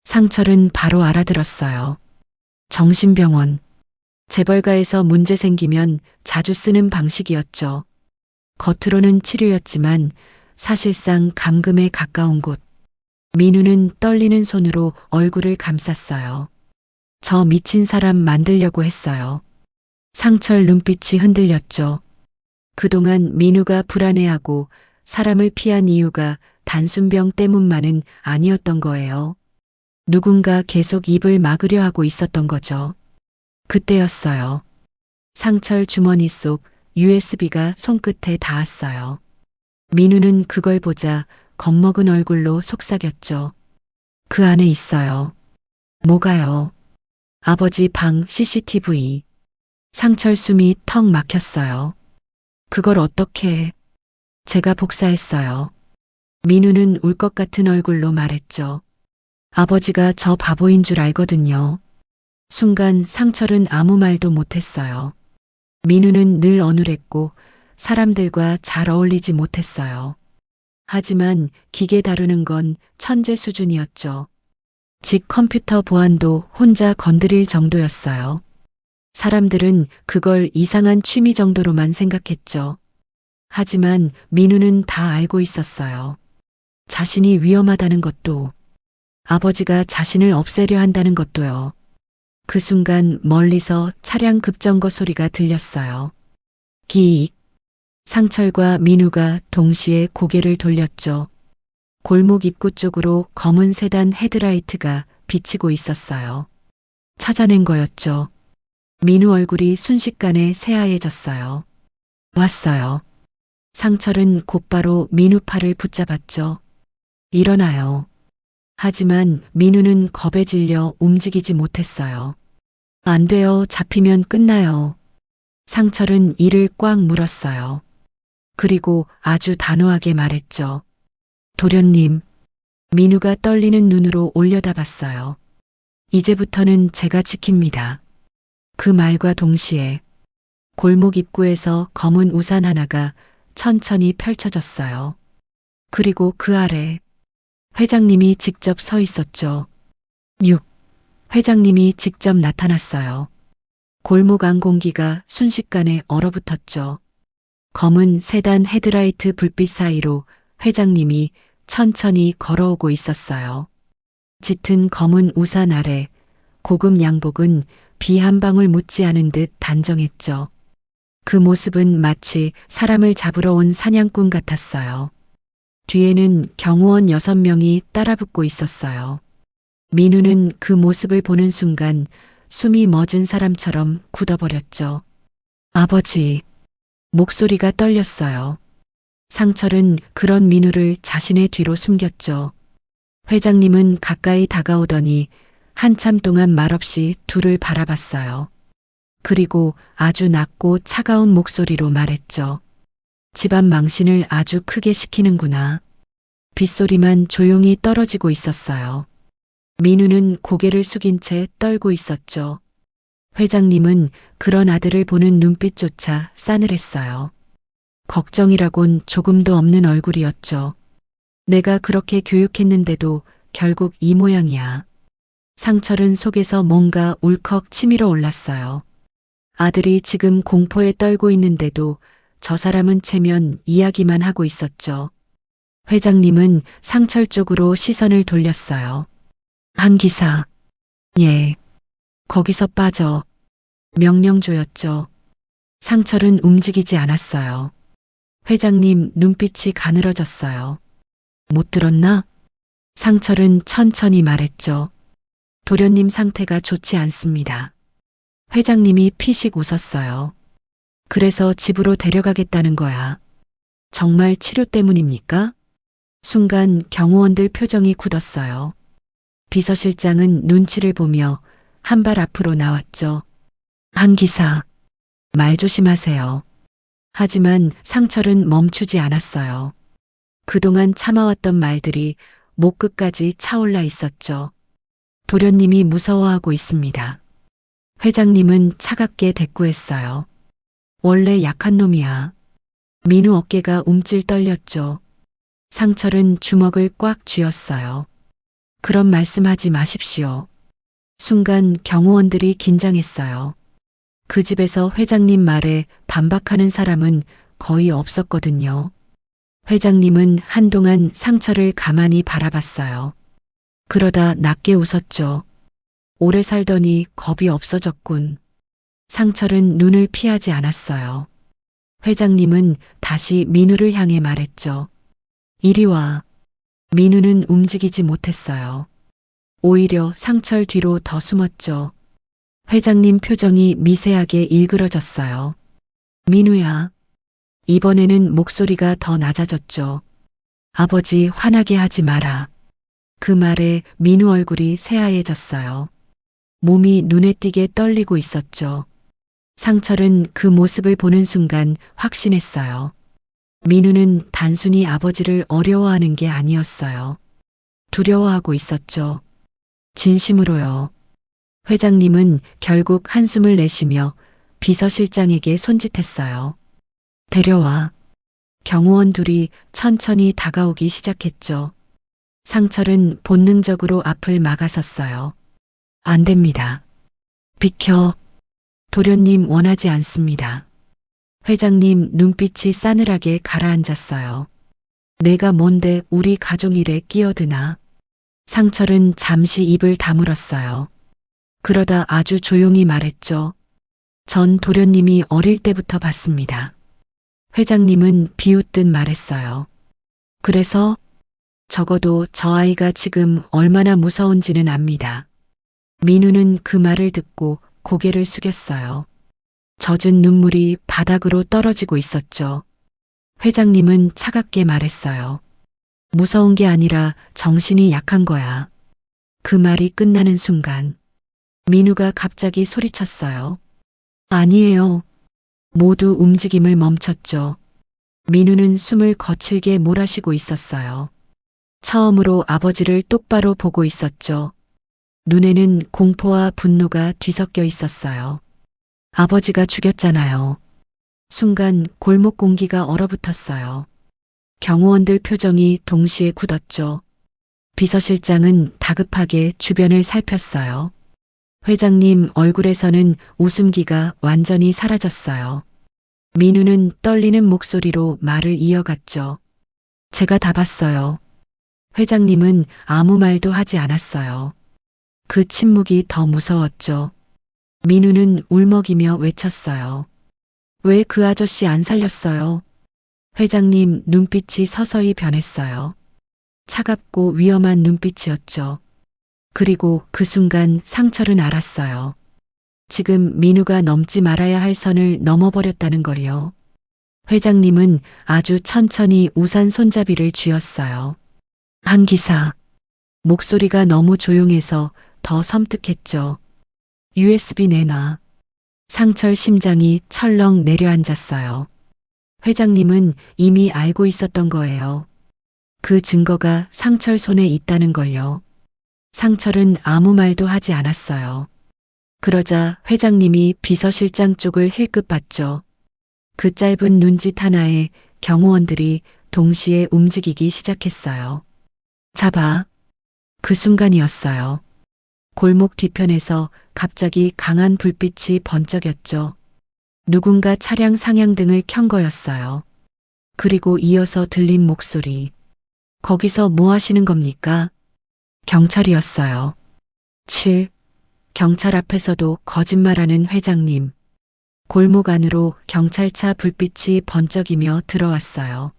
상철은 바로 알아들었어요. 정신병원. 재벌가에서 문제 생기면 자주 쓰는 방식이었죠. 겉으로는 치료였지만 사실상 감금에 가까운 곳. 민우는 떨리는 손으로 얼굴을 감쌌어요. 저 미친 사람 만들려고 했어요. 상철 눈빛이 흔들렸죠. 그동안 민우가 불안해하고 사람을 피한 이유가 단순병 때문만은 아니었던 거예요. 누군가 계속 입을 막으려 하고 있었던 거죠. 그때였어요. 상철 주머니 속 USB가 손끝에 닿았어요. 민우는 그걸 보자 겁먹은 얼굴로 속삭였죠. 그 안에 있어요. 뭐가요? 아버지 방 CCTV. 상철 숨이 턱 막혔어요. 그걸 어떻게 해? 제가 복사했어요. 민우는 울 것 같은 얼굴로 말했죠. 아버지가 저 바보인 줄 알거든요. 순간 상철은 아무 말도 못했어요. 민우는 늘 어눌했고 사람들과 잘 어울리지 못했어요. 하지만 기계 다루는 건 천재 수준이었죠. 집 컴퓨터 보안도 혼자 건드릴 정도였어요. 사람들은 그걸 이상한 취미 정도로만 생각했죠. 하지만 민우는 다 알고 있었어요. 자신이 위험하다는 것도, 아버지가 자신을 없애려 한다는 것도요. 그 순간 멀리서 차량 급정거 소리가 들렸어요. 기익. 상철과 민우가 동시에 고개를 돌렸죠. 골목 입구 쪽으로 검은 세단 헤드라이트가 비치고 있었어요. 찾아낸 거였죠. 민우 얼굴이 순식간에 새하얘졌어요. 왔어요. 상철은 곧바로 민우 팔을 붙잡았죠. 일어나요. 하지만 민우는 겁에 질려 움직이지 못했어요. 안 돼요. 잡히면 끝나요. 상철은 이를 꽉 물었어요. 그리고 아주 단호하게 말했죠. 도련님. 민우가 떨리는 눈으로 올려다봤어요. 이제부터는 제가 지킵니다. 그 말과 동시에 골목 입구에서 검은 우산 하나가 천천히 펼쳐졌어요. 그리고 그 아래 회장님이 직접 서 있었죠. 6. 회장님이 직접 나타났어요. 골목 안 공기가 순식간에 얼어붙었죠. 검은 세단 헤드라이트 불빛 사이로 회장님이 천천히 걸어오고 있었어요. 짙은 검은 우산 아래 고급 양복은 비 한 방울 묻지 않은 듯 단정했죠. 그 모습은 마치 사람을 잡으러 온 사냥꾼 같았어요. 뒤에는 경호원 6명이 따라붙고 있었어요. 민우는 그 모습을 보는 순간 숨이 멎은 사람처럼 굳어버렸죠. 아버지. 목소리가 떨렸어요. 상철은 그런 민우를 자신의 뒤로 숨겼죠. 회장님은 가까이 다가오더니 한참 동안 말없이 둘을 바라봤어요. 그리고 아주 낮고 차가운 목소리로 말했죠. 집안 망신을 아주 크게 시키는구나. 빗소리만 조용히 떨어지고 있었어요. 민우는 고개를 숙인 채 떨고 있었죠. 회장님은 그런 아들을 보는 눈빛조차 싸늘했어요. 걱정이라곤 조금도 없는 얼굴이었죠. 내가 그렇게 교육했는데도 결국 이 모양이야. 상철은 속에서 뭔가 울컥 치밀어 올랐어요. 아들이 지금 공포에 떨고 있는데도 저 사람은 체면 이야기만 하고 있었죠. 회장님은 상철 쪽으로 시선을 돌렸어요. 한 기사. 예. 거기서 빠져. 명령조였죠. 상철은 움직이지 않았어요. 회장님 눈빛이 가늘어졌어요. 못 들었나? 상철은 천천히 말했죠. 도련님 상태가 좋지 않습니다. 회장님이 피식 웃었어요. 그래서 집으로 데려가겠다는 거야. 정말 치료 때문입니까? 순간 경호원들 표정이 굳었어요. 비서실장은 눈치를 보며 한 발 앞으로 나왔죠. 한 기사, 말 조심하세요. 하지만 상철은 멈추지 않았어요. 그동안 참아왔던 말들이 목 끝까지 차올라 있었죠. 도련님이 무서워하고 있습니다. 회장님은 차갑게 대꾸했어요. 원래 약한 놈이야. 민우 어깨가 움찔 떨렸죠. 상철은 주먹을 꽉 쥐었어요. 그런 말씀하지 마십시오. 순간 경호원들이 긴장했어요. 그 집에서 회장님 말에 반박하는 사람은 거의 없었거든요. 회장님은 한동안 상철을 가만히 바라봤어요. 그러다 낮게 웃었죠. 오래 살더니 겁이 없어졌군. 상철은 눈을 피하지 않았어요. 회장님은 다시 민우를 향해 말했죠. 이리 와. 민우는 움직이지 못했어요. 오히려 상철 뒤로 더 숨었죠. 회장님 표정이 미세하게 일그러졌어요. 민우야. 이번에는 목소리가 더 낮아졌죠. 아버지 화나게 하지 마라. 그 말에 민우 얼굴이 새하얘졌어요. 몸이 눈에 띄게 떨리고 있었죠. 상철은 그 모습을 보는 순간 확신했어요. 민우는 단순히 아버지를 어려워하는 게 아니었어요. 두려워하고 있었죠. 진심으로요. 회장님은 결국 한숨을 내쉬며 비서실장에게 손짓했어요. 데려와. 경호원 둘이 천천히 다가오기 시작했죠. 상철은 본능적으로 앞을 막아섰어요. 안 됩니다. 비켜. 도련님 원하지 않습니다. 회장님 눈빛이 싸늘하게 가라앉았어요. 내가 뭔데 우리 가족 일에 끼어드나? 상철은 잠시 입을 다물었어요. 그러다 아주 조용히 말했죠. 전 도련님이 어릴 때부터 봤습니다. 회장님은 비웃듯 말했어요. 그래서 적어도 저 아이가 지금 얼마나 무서운지는 압니다. 민우는 그 말을 듣고 고개를 숙였어요. 젖은 눈물이 바닥으로 떨어지고 있었죠. 회장님은 차갑게 말했어요. 무서운 게 아니라 정신이 약한 거야. 그 말이 끝나는 순간 민우가 갑자기 소리쳤어요. 아니에요. 모두 움직임을 멈췄죠. 민우는 숨을 거칠게 몰아쉬고 있었어요. 처음으로 아버지를 똑바로 보고 있었죠. 눈에는 공포와 분노가 뒤섞여 있었어요. 아버지가 죽였잖아요. 순간 골목 공기가 얼어붙었어요. 경호원들 표정이 동시에 굳었죠. 비서실장은 다급하게 주변을 살폈어요. 회장님 얼굴에서는 웃음기가 완전히 사라졌어요. 민우는 떨리는 목소리로 말을 이어갔죠. 제가 다 봤어요. 회장님은 아무 말도 하지 않았어요. 그 침묵이 더 무서웠죠. 민우는 울먹이며 외쳤어요. 왜 그 아저씨 안 살렸어요? 회장님 눈빛이 서서히 변했어요. 차갑고 위험한 눈빛이었죠. 그리고 그 순간 상철은 알았어요. 지금 민우가 넘지 말아야 할 선을 넘어버렸다는 걸요. 회장님은 아주 천천히 우산 손잡이를 쥐었어요. 한 기사. 목소리가 너무 조용해서 더 섬뜩했죠. USB 내놔. 상철 심장이 철렁 내려앉았어요. 회장님은 이미 알고 있었던 거예요. 그 증거가 상철 손에 있다는 걸요. 상철은 아무 말도 하지 않았어요. 그러자 회장님이 비서실장 쪽을 힐끗 봤죠. 그 짧은 눈짓 하나에 경호원들이 동시에 움직이기 시작했어요. 잡아. 그 순간이었어요. 골목 뒤편에서 갑자기 강한 불빛이 번쩍였죠. 누군가 차량 상향등을 켠 거였어요. 그리고 이어서 들린 목소리. 거기서 뭐 하시는 겁니까? 경찰이었어요. 7. 경찰 앞에서도 거짓말하는 회장님. 골목 안으로 경찰차 불빛이 번쩍이며 들어왔어요.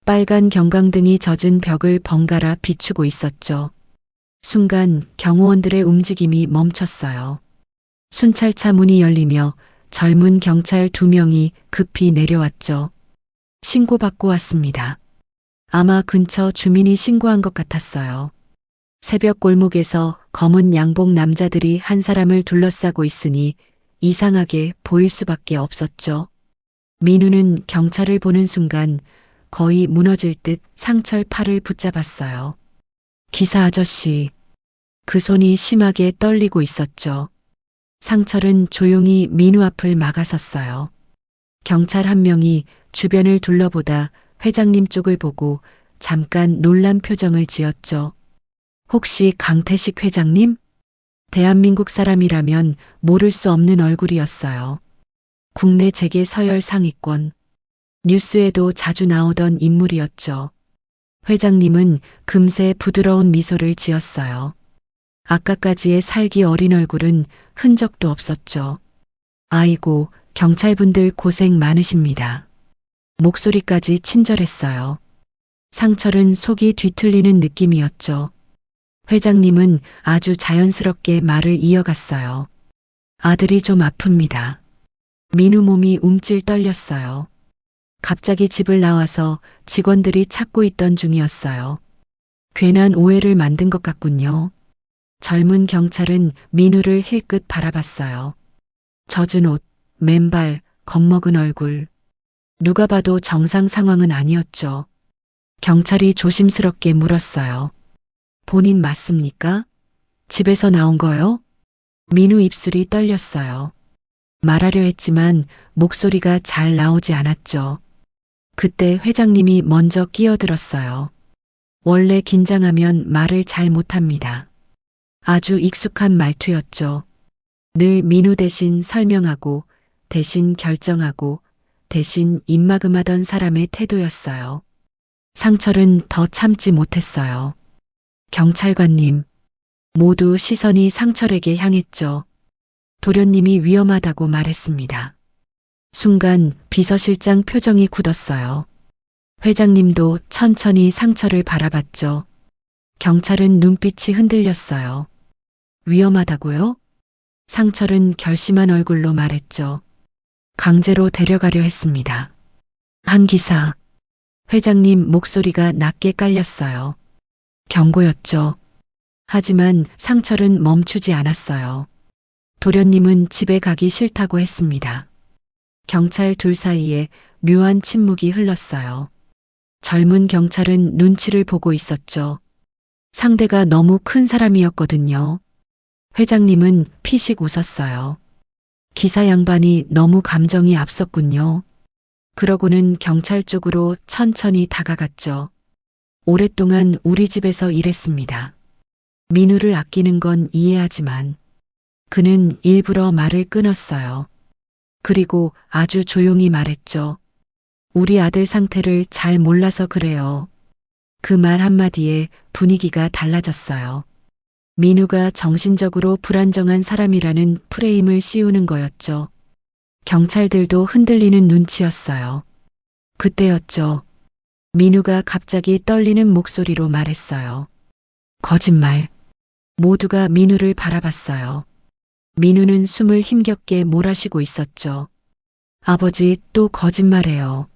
빨간 경광등이 젖은 벽을 번갈아 비추고 있었죠. 순간 경호원들의 움직임이 멈췄어요. 순찰차 문이 열리며 젊은 경찰 2명이 급히 내려왔죠. 신고받고 왔습니다. 아마 근처 주민이 신고한 것 같았어요. 새벽 골목에서 검은 양복 남자들이 한 사람을 둘러싸고 있으니 이상하게 보일 수밖에 없었죠. 민우는 경찰을 보는 순간 거의 무너질 듯 상철 팔을 붙잡았어요. 기사 아저씨. 그 손이 심하게 떨리고 있었죠. 상철은 조용히 민우 앞을 막아섰어요. 경찰 한 명이 주변을 둘러보다 회장님 쪽을 보고 잠깐 놀란 표정을 지었죠. 혹시 강태식 회장님? 대한민국 사람이라면 모를 수 없는 얼굴이었어요. 국내 재계 서열 상위권. 뉴스에도 자주 나오던 인물이었죠. 회장님은 금세 부드러운 미소를 지었어요. 아까까지의 살기 어린 얼굴은 흔적도 없었죠. 아이고, 경찰분들 고생 많으십니다. 목소리까지 친절했어요. 상철은 속이 뒤틀리는 느낌이었죠. 회장님은 아주 자연스럽게 말을 이어갔어요. 아들이 좀 아픕니다. 민우 몸이 움찔 떨렸어요. 갑자기 집을 나와서 직원들이 찾고 있던 중이었어요. 괜한 오해를 만든 것 같군요. 젊은 경찰은 민우를 힐끗 바라봤어요. 젖은 옷, 맨발, 겁먹은 얼굴. 누가 봐도 정상 상황은 아니었죠. 경찰이 조심스럽게 물었어요. 본인 맞습니까? 집에서 나온 거요? 민우 입술이 떨렸어요. 말하려 했지만 목소리가 잘 나오지 않았죠. 그때 회장님이 먼저 끼어들었어요. 원래 긴장하면 말을 잘 못합니다. 아주 익숙한 말투였죠. 늘 민우 대신 설명하고, 대신 결정하고, 대신 입막음하던 사람의 태도였어요. 상철은 더 참지 못했어요. 경찰관님. 모두 시선이 상철에게 향했죠. 도련님이 위험하다고 말했습니다. 순간 비서실장 표정이 굳었어요. 회장님도 천천히 상철을 바라봤죠. 경찰은 눈빛이 흔들렸어요. 위험하다고요? 상철은 결심한 얼굴로 말했죠. 강제로 데려가려 했습니다. 한 기사. 회장님 목소리가 낮게 깔렸어요. 경고였죠. 하지만 상철은 멈추지 않았어요. 도련님은 집에 가기 싫다고 했습니다. 경찰 둘 사이에 묘한 침묵이 흘렀어요. 젊은 경찰은 눈치를 보고 있었죠. 상대가 너무 큰 사람이었거든요. 회장님은 피식 웃었어요. 기사 양반이 너무 감정이 앞섰군요. 그러고는 경찰 쪽으로 천천히 다가갔죠. 오랫동안 우리 집에서 일했습니다. 민우를 아끼는 건 이해하지만 그는 일부러 말을 끊었어요. 그리고 아주 조용히 말했죠. 우리 아들 상태를 잘 몰라서 그래요. 그 말 한마디에 분위기가 달라졌어요. 민우가 정신적으로 불안정한 사람이라는 프레임을 씌우는 거였죠. 경찰들도 흔들리는 눈치였어요. 그때였죠. 민우가 갑자기 떨리는 목소리로 말했어요. 거짓말. 모두가 민우를 바라봤어요. 민우는 숨을 힘겹게 몰아쉬고 있었죠. 아버지 또 거짓말해요.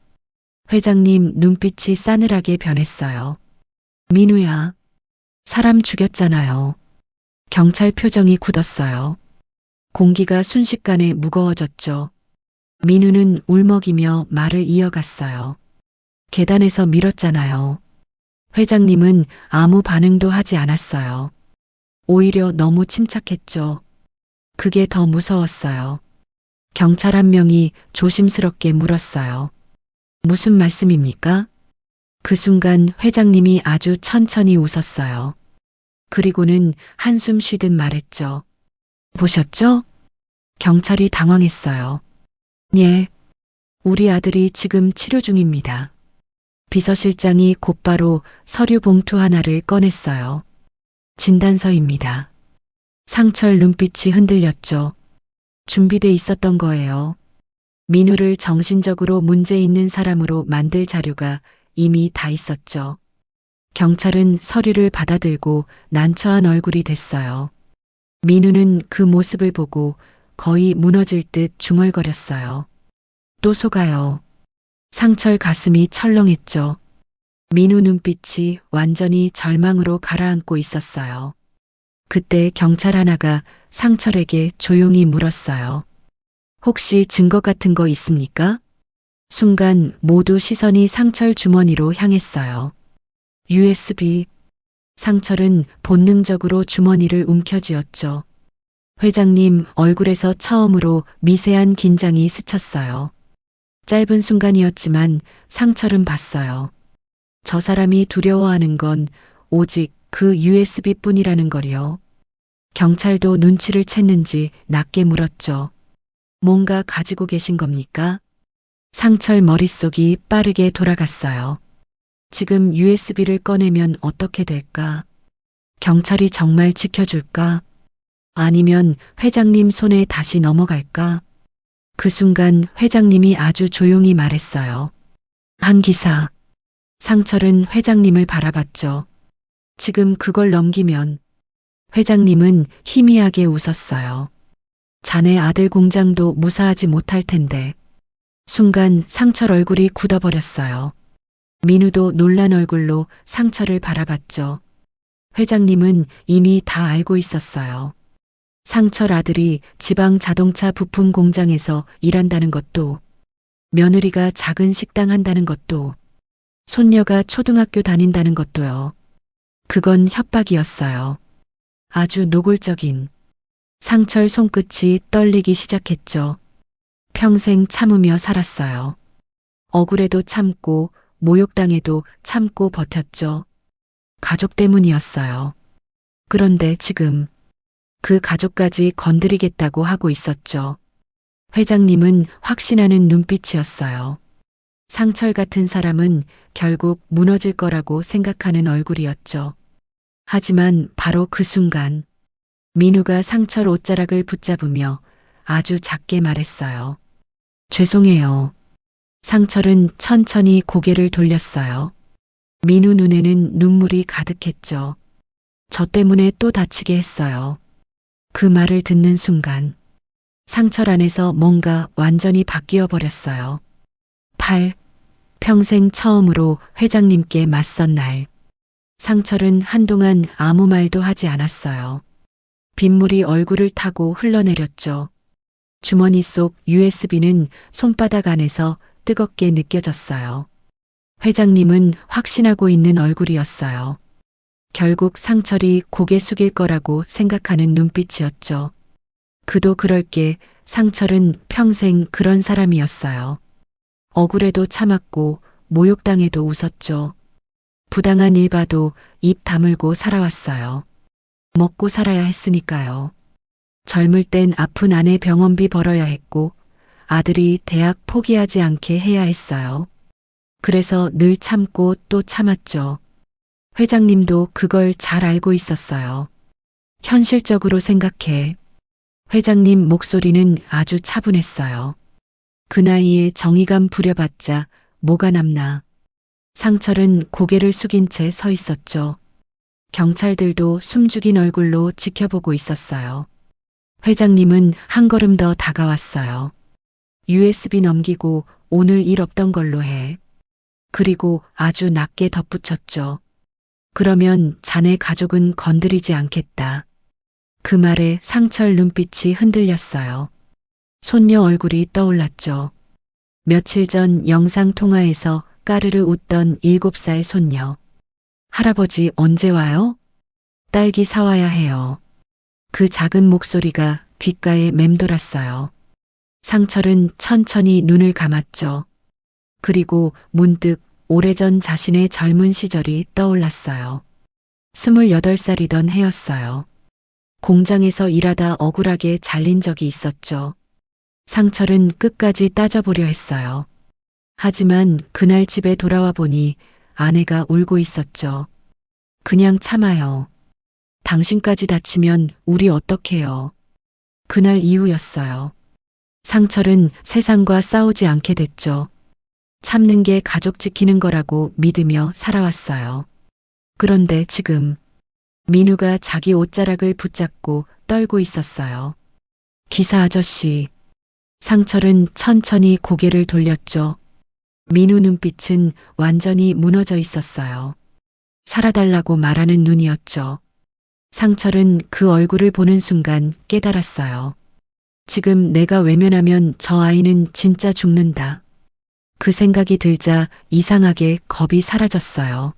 회장님 눈빛이 싸늘하게 변했어요. 민우야. 사람 죽였잖아요. 경찰 표정이 굳었어요. 공기가 순식간에 무거워졌죠. 민우는 울먹이며 말을 이어갔어요. 계단에서 밀었잖아요. 회장님은 아무 반응도 하지 않았어요. 오히려 너무 침착했죠. 그게 더 무서웠어요. 경찰 한 명이 조심스럽게 물었어요. 무슨 말씀입니까? 그 순간 회장님이 아주 천천히 웃었어요. 그리고는 한숨 쉬듯 말했죠. 보셨죠? 경찰이 당황했어요. 예. 우리 아들이 지금 치료 중입니다. 비서실장이 곧바로 서류 봉투 하나를 꺼냈어요. 진단서입니다. 상철 눈빛이 흔들렸죠. 준비돼 있었던 거예요. 민우를 정신적으로 문제 있는 사람으로 만들 자료가 이미 다 있었죠. 경찰은 서류를 받아들고 난처한 얼굴이 됐어요. 민우는 그 모습을 보고 거의 무너질 듯 중얼거렸어요. 또 속아요. 상철 가슴이 철렁했죠. 민우 눈빛이 완전히 절망으로 가라앉고 있었어요. 그때 경찰 하나가 상철에게 조용히 물었어요. 혹시 증거 같은 거 있습니까? 순간 모두 시선이 상철 주머니로 향했어요. USB. 상철은 본능적으로 주머니를 움켜쥐었죠. 회장님 얼굴에서 처음으로 미세한 긴장이 스쳤어요. 짧은 순간이었지만 상철은 봤어요. 저 사람이 두려워하는 건 오직 그 USB뿐이라는 걸요. 경찰도 눈치를 챘는지 낮게 물었죠. 뭔가 가지고 계신 겁니까? 상철 머릿속이 빠르게 돌아갔어요. 지금 USB를 꺼내면 어떻게 될까? 경찰이 정말 지켜줄까? 아니면 회장님 손에 다시 넘어갈까? 그 순간 회장님이 아주 조용히 말했어요. 한 기사. 상철은 회장님을 바라봤죠. 지금 그걸 넘기면 회장님은 희미하게 웃었어요. 자네 아들 공장도 무사하지 못할 텐데. 순간 상철 얼굴이 굳어버렸어요. 민우도 놀란 얼굴로 상철을 바라봤죠. 회장님은 이미 다 알고 있었어요. 상철 아들이 지방 자동차 부품 공장에서 일한다는 것도, 며느리가 작은 식당 한다는 것도, 손녀가 초등학교 다닌다는 것도요. 그건 협박이었어요. 아주 노골적인. 상철 손끝이 떨리기 시작했죠. 평생 참으며 살았어요. 억울해도 참고 모욕당해도 참고 버텼죠. 가족 때문이었어요. 그런데 지금 그 가족까지 건드리겠다고 하고 있었죠. 회장님은 확신하는 눈빛이었어요. 상철 같은 사람은 결국 무너질 거라고 생각하는 얼굴이었죠. 하지만 바로 그 순간 민우가 상철 옷자락을 붙잡으며 아주 작게 말했어요. 죄송해요. 상철은 천천히 고개를 돌렸어요. 민우 눈에는 눈물이 가득했죠. 저 때문에 또 다치게 했어요. 그 말을 듣는 순간 상철 안에서 뭔가 완전히 바뀌어 버렸어요. 8. 평생 처음으로 회장님께 맞선 날. 상철은 한동안 아무 말도 하지 않았어요. 빗물이 얼굴을 타고 흘러내렸죠. 주머니 속 USB는 손바닥 안에서 뜨겁게 느껴졌어요. 회장님은 확신하고 있는 얼굴이었어요. 결국 상철이 고개 숙일 거라고 생각하는 눈빛이었죠. 그도 그럴 게 상철은 평생 그런 사람이었어요. 억울해도 참았고 모욕당해도 웃었죠. 부당한 일 봐도 입 다물고 살아왔어요. 먹고 살아야 했으니까요. 젊을 땐 아픈 아내 병원비 벌어야 했고 아들이 대학 포기하지 않게 해야 했어요. 그래서 늘 참고 또 참았죠. 회장님도 그걸 잘 알고 있었어요. 현실적으로 생각해. 회장님 목소리는 아주 차분했어요. 그 나이에 정의감 부려봤자 뭐가 남나. 상철은 고개를 숙인 채 서 있었죠. 경찰들도 숨죽인 얼굴로 지켜보고 있었어요. 회장님은 한 걸음 더 다가왔어요. USB 넘기고 오늘 일 없던 걸로 해. 그리고 아주 낮게 덧붙였죠. 그러면 자네 가족은 건드리지 않겠다. 그 말에 상철 눈빛이 흔들렸어요. 손녀 얼굴이 떠올랐죠. 며칠 전 영상통화에서 까르르 웃던 7살 손녀. 할아버지 언제 와요? 딸기 사와야 해요. 그 작은 목소리가 귓가에 맴돌았어요. 상철은 천천히 눈을 감았죠. 그리고 문득 오래전 자신의 젊은 시절이 떠올랐어요. 28살이던 해였어요. 공장에서 일하다 억울하게 잘린 적이 있었죠. 상철은 끝까지 따져보려 했어요. 하지만 그날 집에 돌아와 보니 아내가 울고 있었죠. 그냥 참아요. 당신까지 다치면 우리 어떡해요. 그날 이후였어요. 상철은 세상과 싸우지 않게 됐죠. 참는 게 가족 지키는 거라고 믿으며 살아왔어요. 그런데 지금 민우가 자기 옷자락을 붙잡고 떨고 있었어요. 기사 아저씨. 상철은 천천히 고개를 돌렸죠. 민우 눈빛은 완전히 무너져 있었어요. 살아달라고 말하는 눈이었죠. 상철은 그 얼굴을 보는 순간 깨달았어요. 지금 내가 외면하면 저 아이는 진짜 죽는다. 그 생각이 들자 이상하게 겁이 사라졌어요.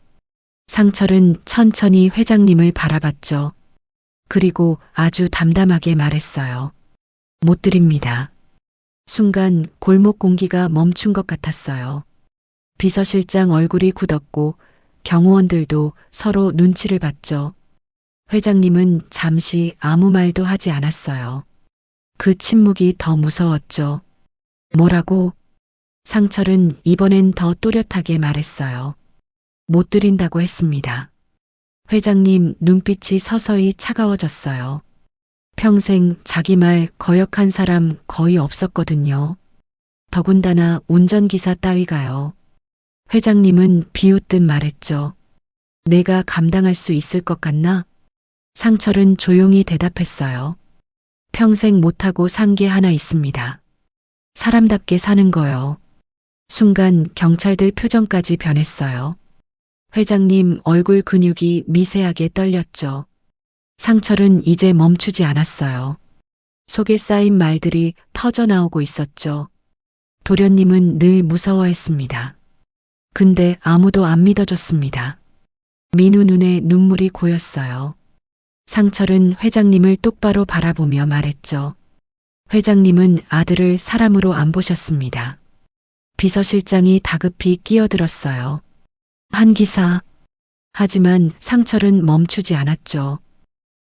상철은 천천히 회장님을 바라봤죠. 그리고 아주 담담하게 말했어요. 못 드립니다. 순간 골목 공기가 멈춘 것 같았어요. 비서실장 얼굴이 굳었고 경호원들도 서로 눈치를 봤죠. 회장님은 잠시 아무 말도 하지 않았어요. 그 침묵이 더 무서웠죠. 뭐라고? 상철은 이번엔 더 또렷하게 말했어요. 못 드린다고 했습니다. 회장님 눈빛이 서서히 차가워졌어요. 평생 자기 말 거역한 사람 거의 없었거든요. 더군다나 운전기사 따위가요. 회장님은 비웃듯 말했죠. 내가 감당할 수 있을 것 같나? 상철은 조용히 대답했어요. 평생 못하고 산 게 하나 있습니다. 사람답게 사는 거요. 순간 경찰들 표정까지 변했어요. 회장님 얼굴 근육이 미세하게 떨렸죠. 상철은 이제 멈추지 않았어요. 속에 쌓인 말들이 터져나오고 있었죠. 도련님은 늘 무서워했습니다. 근데 아무도 안 믿어줬습니다. 민우 눈에 눈물이 고였어요. 상철은 회장님을 똑바로 바라보며 말했죠. 회장님은 아들을 사람으로 안 보셨습니다. 비서실장이 다급히 끼어들었어요. 한 기사. 하지만 상철은 멈추지 않았죠.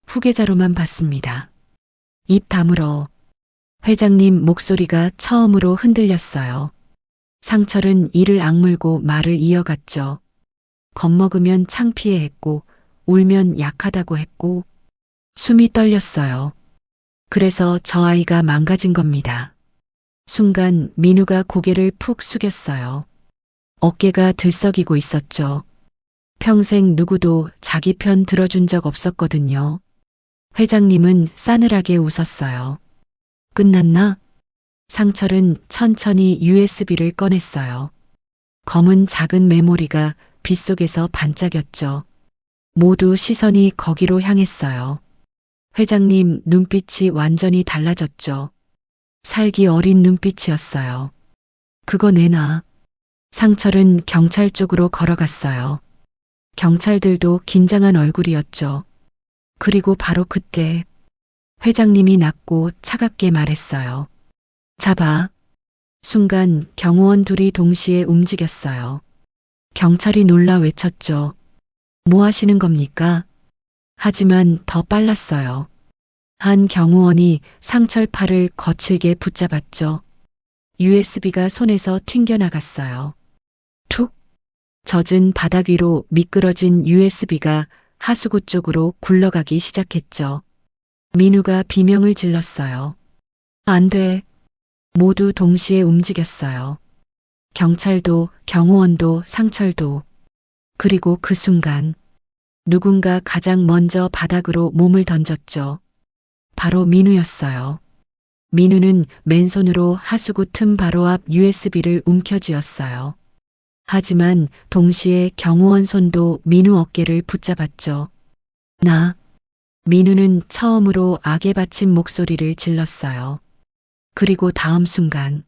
후계자로만 봤습니다. 입 다물어. 회장님 목소리가 처음으로 흔들렸어요. 상철은 이를 악물고 말을 이어갔죠. 겁먹으면 창피해했고 울면 약하다고 했고 숨이 떨렸어요. 그래서 저 아이가 망가진 겁니다. 순간 민우가 고개를 푹 숙였어요. 어깨가 들썩이고 있었죠. 평생 누구도 자기 편 들어준 적 없었거든요. 회장님은 싸늘하게 웃었어요. 끝났나? 상철은 천천히 USB를 꺼냈어요. 검은 작은 메모리가 빗속에서 반짝였죠. 모두 시선이 거기로 향했어요. 회장님 눈빛이 완전히 달라졌죠. 살기 어린 눈빛이었어요. 그거 내놔. 상철은 경찰 쪽으로 걸어갔어요. 경찰들도 긴장한 얼굴이었죠. 그리고 바로 그때 회장님이 낮고 차갑게 말했어요. 잡아. 순간 경호원 둘이 동시에 움직였어요. 경찰이 놀라 외쳤죠. 뭐 하시는 겁니까? 하지만 더 빨랐어요. 한 경호원이 상철 팔을 거칠게 붙잡았죠. USB가 손에서 튕겨나갔어요. 툭! 젖은 바닥 위로 미끄러진 USB가 하수구 쪽으로 굴러가기 시작했죠. 민우가 비명을 질렀어요. 안 돼. 모두 동시에 움직였어요. 경찰도, 경호원도, 상철도. 그리고 그 순간 누군가 가장 먼저 바닥으로 몸을 던졌죠. 바로 민우였어요. 민우는 맨손으로 하수구 틈 바로 앞 USB를 움켜쥐었어요. 하지만 동시에 경호원 손도 민우 어깨를 붙잡았죠. 나. 민우는 처음으로 악에 바친 목소리를 질렀어요. 그리고 다음 순간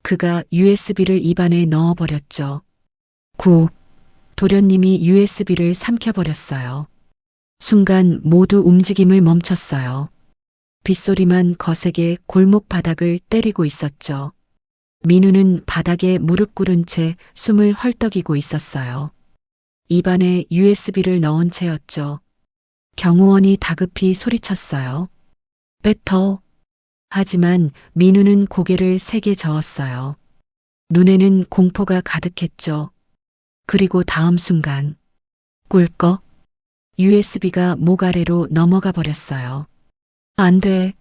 그가 USB를 입안에 넣어버렸죠. 도련님이 USB를 삼켜버렸어요. 순간 모두 움직임을 멈췄어요. 빗소리만 거세게 골목 바닥을 때리고 있었죠. 민우는 바닥에 무릎 꿇은 채 숨을 헐떡이고 있었어요. 입안에 USB를 넣은 채였죠. 경호원이 다급히 소리쳤어요. 뱉어. 하지만 민우는 고개를 세게 저었어요. 눈에는 공포가 가득했죠. 그리고 다음 순간 꿀꺽 USB가 목 아래로 넘어가 버렸어요. 안 돼.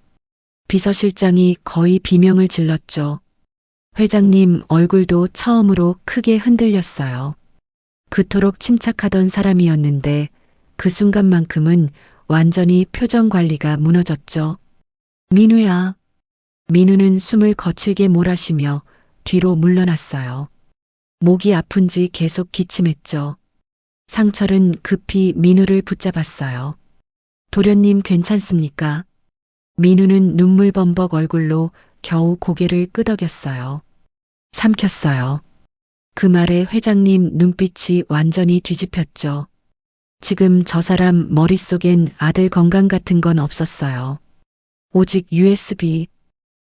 비서실장이 거의 비명을 질렀죠. 회장님 얼굴도 처음으로 크게 흔들렸어요. 그토록 침착하던 사람이었는데 그 순간만큼은 완전히 표정 관리가 무너졌죠. 민우야. 민우는 숨을 거칠게 몰아쉬며 뒤로 물러났어요. 목이 아픈지 계속 기침했죠. 상철은 급히 민우를 붙잡았어요. 도련님 괜찮습니까? 민우는 눈물 범벅 얼굴로 겨우 고개를 끄덕였어요. 삼켰어요. 그 말에 회장님 눈빛이 완전히 뒤집혔죠. 지금 저 사람 머릿속엔 아들 건강 같은 건 없었어요. 오직 USB.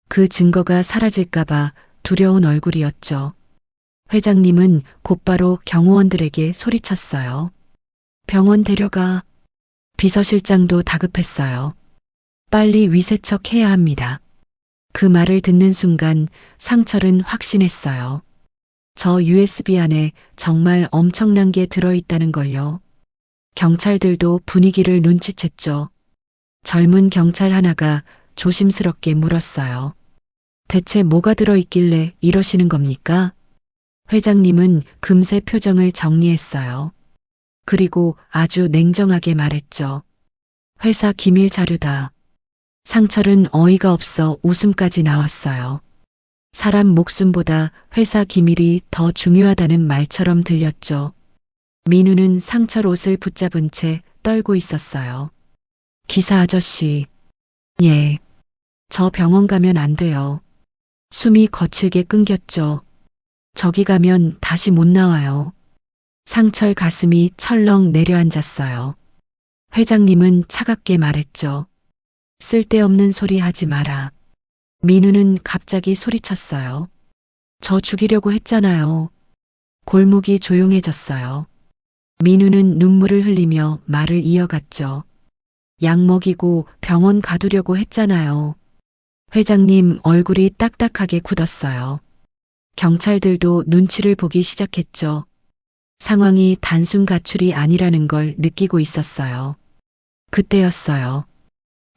그 증거가 사라질까봐 두려운 얼굴이었죠. 회장님은 곧바로 경호원들에게 소리쳤어요. 병원 데려가. 비서실장도 다급했어요. 빨리 위세척해야 합니다. 그 말을 듣는 순간 상철은 확신했어요. 저 USB 안에 정말 엄청난 게 들어있다는 걸요. 경찰들도 분위기를 눈치챘죠. 젊은 경찰 하나가 조심스럽게 물었어요. 대체 뭐가 들어있길래 이러시는 겁니까? 회장님은 금세 표정을 정리했어요. 그리고 아주 냉정하게 말했죠. 회사 기밀 자료다. 상철은 어이가 없어 웃음까지 나왔어요. 사람 목숨보다 회사 기밀이 더 중요하다는 말처럼 들렸죠. 민우는 상철 옷을 붙잡은 채 떨고 있었어요. 기사 아저씨. 예. 저 병원 가면 안 돼요. 숨이 거칠게 끊겼죠. 저기 가면 다시 못 나와요. 상철 가슴이 철렁 내려앉았어요. 회장님은 차갑게 말했죠. 쓸데없는 소리 하지 마라. 민우는 갑자기 소리쳤어요. 저 죽이려고 했잖아요. 골목이 조용해졌어요. 민우는 눈물을 흘리며 말을 이어갔죠. 약 먹이고 병원 가두려고 했잖아요. 회장님 얼굴이 딱딱하게 굳었어요. 경찰들도 눈치를 보기 시작했죠. 상황이 단순 가출이 아니라는 걸 느끼고 있었어요. 그때였어요.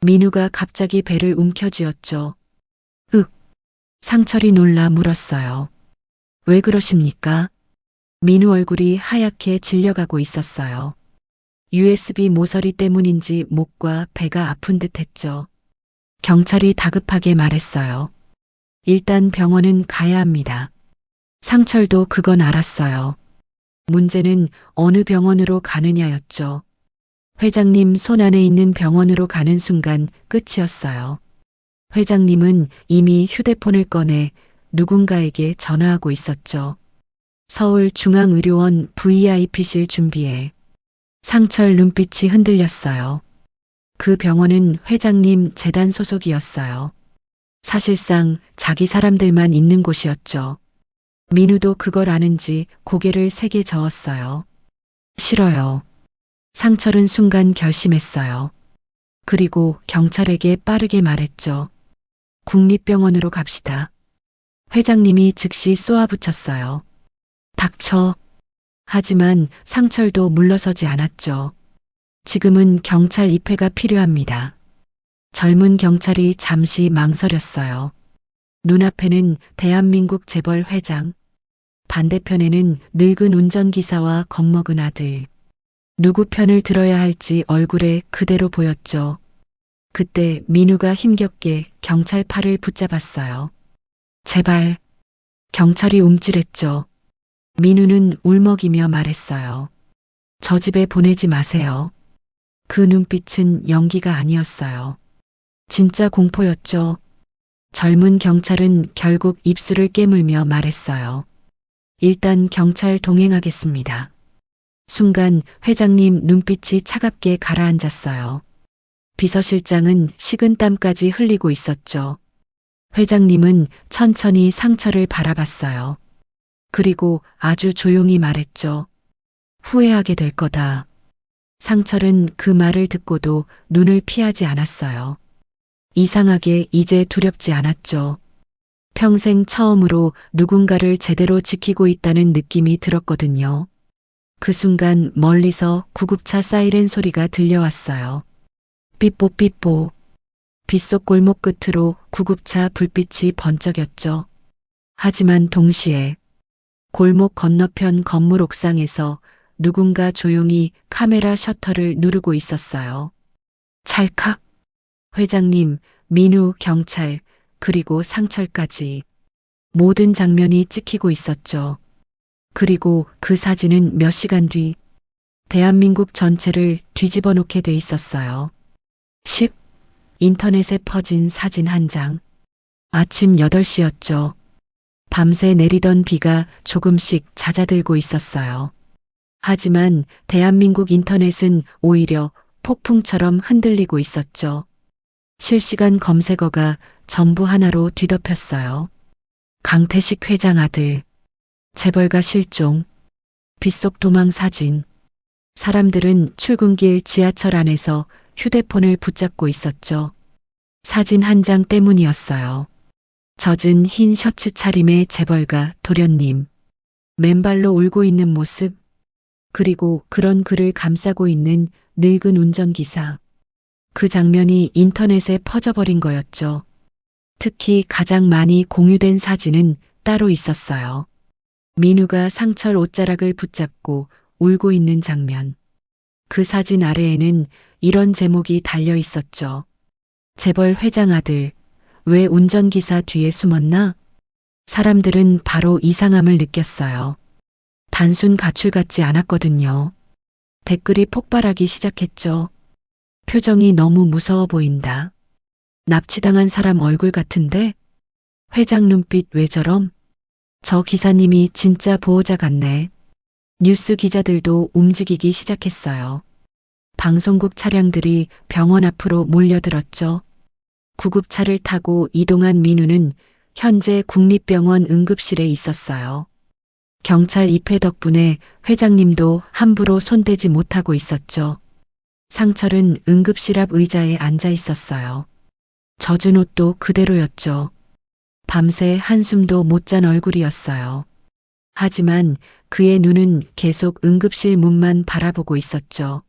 민우가 갑자기 배를 움켜쥐었죠. 윽. 상철이 놀라 물었어요. 왜 그러십니까? 민우 얼굴이 하얗게 질려가고 있었어요. USB 모서리 때문인지 목과 배가 아픈 듯 했죠. 경찰이 다급하게 말했어요. 일단 병원은 가야 합니다. 상철도 그건 알았어요. 문제는 어느 병원으로 가느냐였죠. 회장님 손 안에 있는 병원으로 가는 순간 끝이었어요. 회장님은 이미 휴대폰을 꺼내 누군가에게 전화하고 있었죠. 서울중앙의료원 VIP실 준비해. 상철 눈빛이 흔들렸어요. 그 병원은 회장님 재단 소속이었어요. 사실상 자기 사람들만 있는 곳이었죠. 민우도 그걸 아는지 고개를 세게 저었어요. 싫어요. 상철은 순간 결심했어요. 그리고 경찰에게 빠르게 말했죠. 국립병원으로 갑시다. 회장님이 즉시 쏘아붙였어요. 닥쳐. 하지만 상철도 물러서지 않았죠. 지금은 경찰 입회가 필요합니다. 젊은 경찰이 잠시 망설였어요. 눈앞에는 대한민국 재벌 회장, 반대편에는 늙은 운전기사와 겁먹은 아들. 누구 편을 들어야 할지 얼굴에 그대로 보였죠. 그때 민우가 힘겹게 경찰 팔을 붙잡았어요. 제발. 경찰이 움찔했죠. 민우는 울먹이며 말했어요. 저 집에 보내지 마세요. 그 눈빛은 연기가 아니었어요. 진짜 공포였죠. 젊은 경찰은 결국 입술을 깨물며 말했어요. 일단 경찰 동행하겠습니다. 순간 회장님 눈빛이 차갑게 가라앉았어요. 비서실장은 식은땀까지 흘리고 있었죠. 회장님은 천천히 상처를 바라봤어요. 그리고 아주 조용히 말했죠. 후회하게 될 거다. 상철은 그 말을 듣고도 눈을 피하지 않았어요. 이상하게 이제 두렵지 않았죠. 평생 처음으로 누군가를 제대로 지키고 있다는 느낌이 들었거든요. 그 순간 멀리서 구급차 사이렌 소리가 들려왔어요. 삐뽀삐뽀. 빗속 골목 끝으로 구급차 불빛이 번쩍였죠. 하지만 동시에 골목 건너편 건물 옥상에서 누군가 조용히 카메라 셔터를 누르고 있었어요. 찰칵. 회장님, 민우, 경찰, 그리고 상철까지. 모든 장면이 찍히고 있었죠. 그리고 그 사진은 몇 시간 뒤 대한민국 전체를 뒤집어 놓게 돼 있었어요. 10. 인터넷에 퍼진 사진 한 장. 아침 8시였죠. 밤새 내리던 비가 조금씩 잦아들고 있었어요. 하지만 대한민국 인터넷은 오히려 폭풍처럼 흔들리고 있었죠. 실시간 검색어가 전부 하나로 뒤덮였어요. 강태식 회장 아들. 재벌가 실종. 빗속 도망 사진. 사람들은 출근길 지하철 안에서 휴대폰을 붙잡고 있었죠. 사진 한 장 때문이었어요. 젖은 흰 셔츠 차림의 재벌가 도련님. 맨발로 울고 있는 모습. 그리고 그런 그를 감싸고 있는 늙은 운전기사. 그 장면이 인터넷에 퍼져버린 거였죠. 특히 가장 많이 공유된 사진은 따로 있었어요. 민우가 상철 옷자락을 붙잡고 울고 있는 장면. 그 사진 아래에는 이런 제목이 달려 있었죠. 재벌 회장 아들, 왜 운전기사 뒤에 숨었나? 사람들은 바로 이상함을 느꼈어요. 단순 가출 같지 않았거든요. 댓글이 폭발하기 시작했죠. 표정이 너무 무서워 보인다. 납치당한 사람 얼굴 같은데? 회장 눈빛 왜 저럼? 저 기사님이 진짜 보호자 같네. 뉴스 기자들도 움직이기 시작했어요. 방송국 차량들이 병원 앞으로 몰려들었죠. 구급차를 타고 이동한 민우는 현재 국립병원 응급실에 있었어요. 경찰 입회 덕분에 회장님도 함부로 손대지 못하고 있었죠. 상철은 응급실 앞 의자에 앉아 있었어요. 젖은 옷도 그대로였죠. 밤새 한숨도 못 잔 얼굴이었어요. 하지만 그의 눈은 계속 응급실 문만 바라보고 있었죠.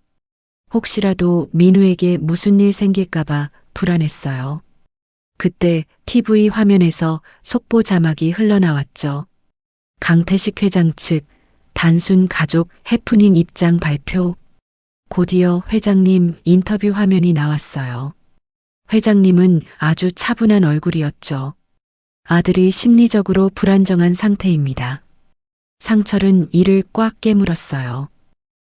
혹시라도 민우에게 무슨 일 생길까봐 불안했어요. 그때 TV 화면에서 속보 자막이 흘러나왔죠. 강태식 회장 측 단순 가족 해프닝 입장 발표. 곧이어 회장님 인터뷰 화면이 나왔어요. 회장님은 아주 차분한 얼굴이었죠. 아들이 심리적으로 불안정한 상태입니다. 상철은 이를 꽉 깨물었어요.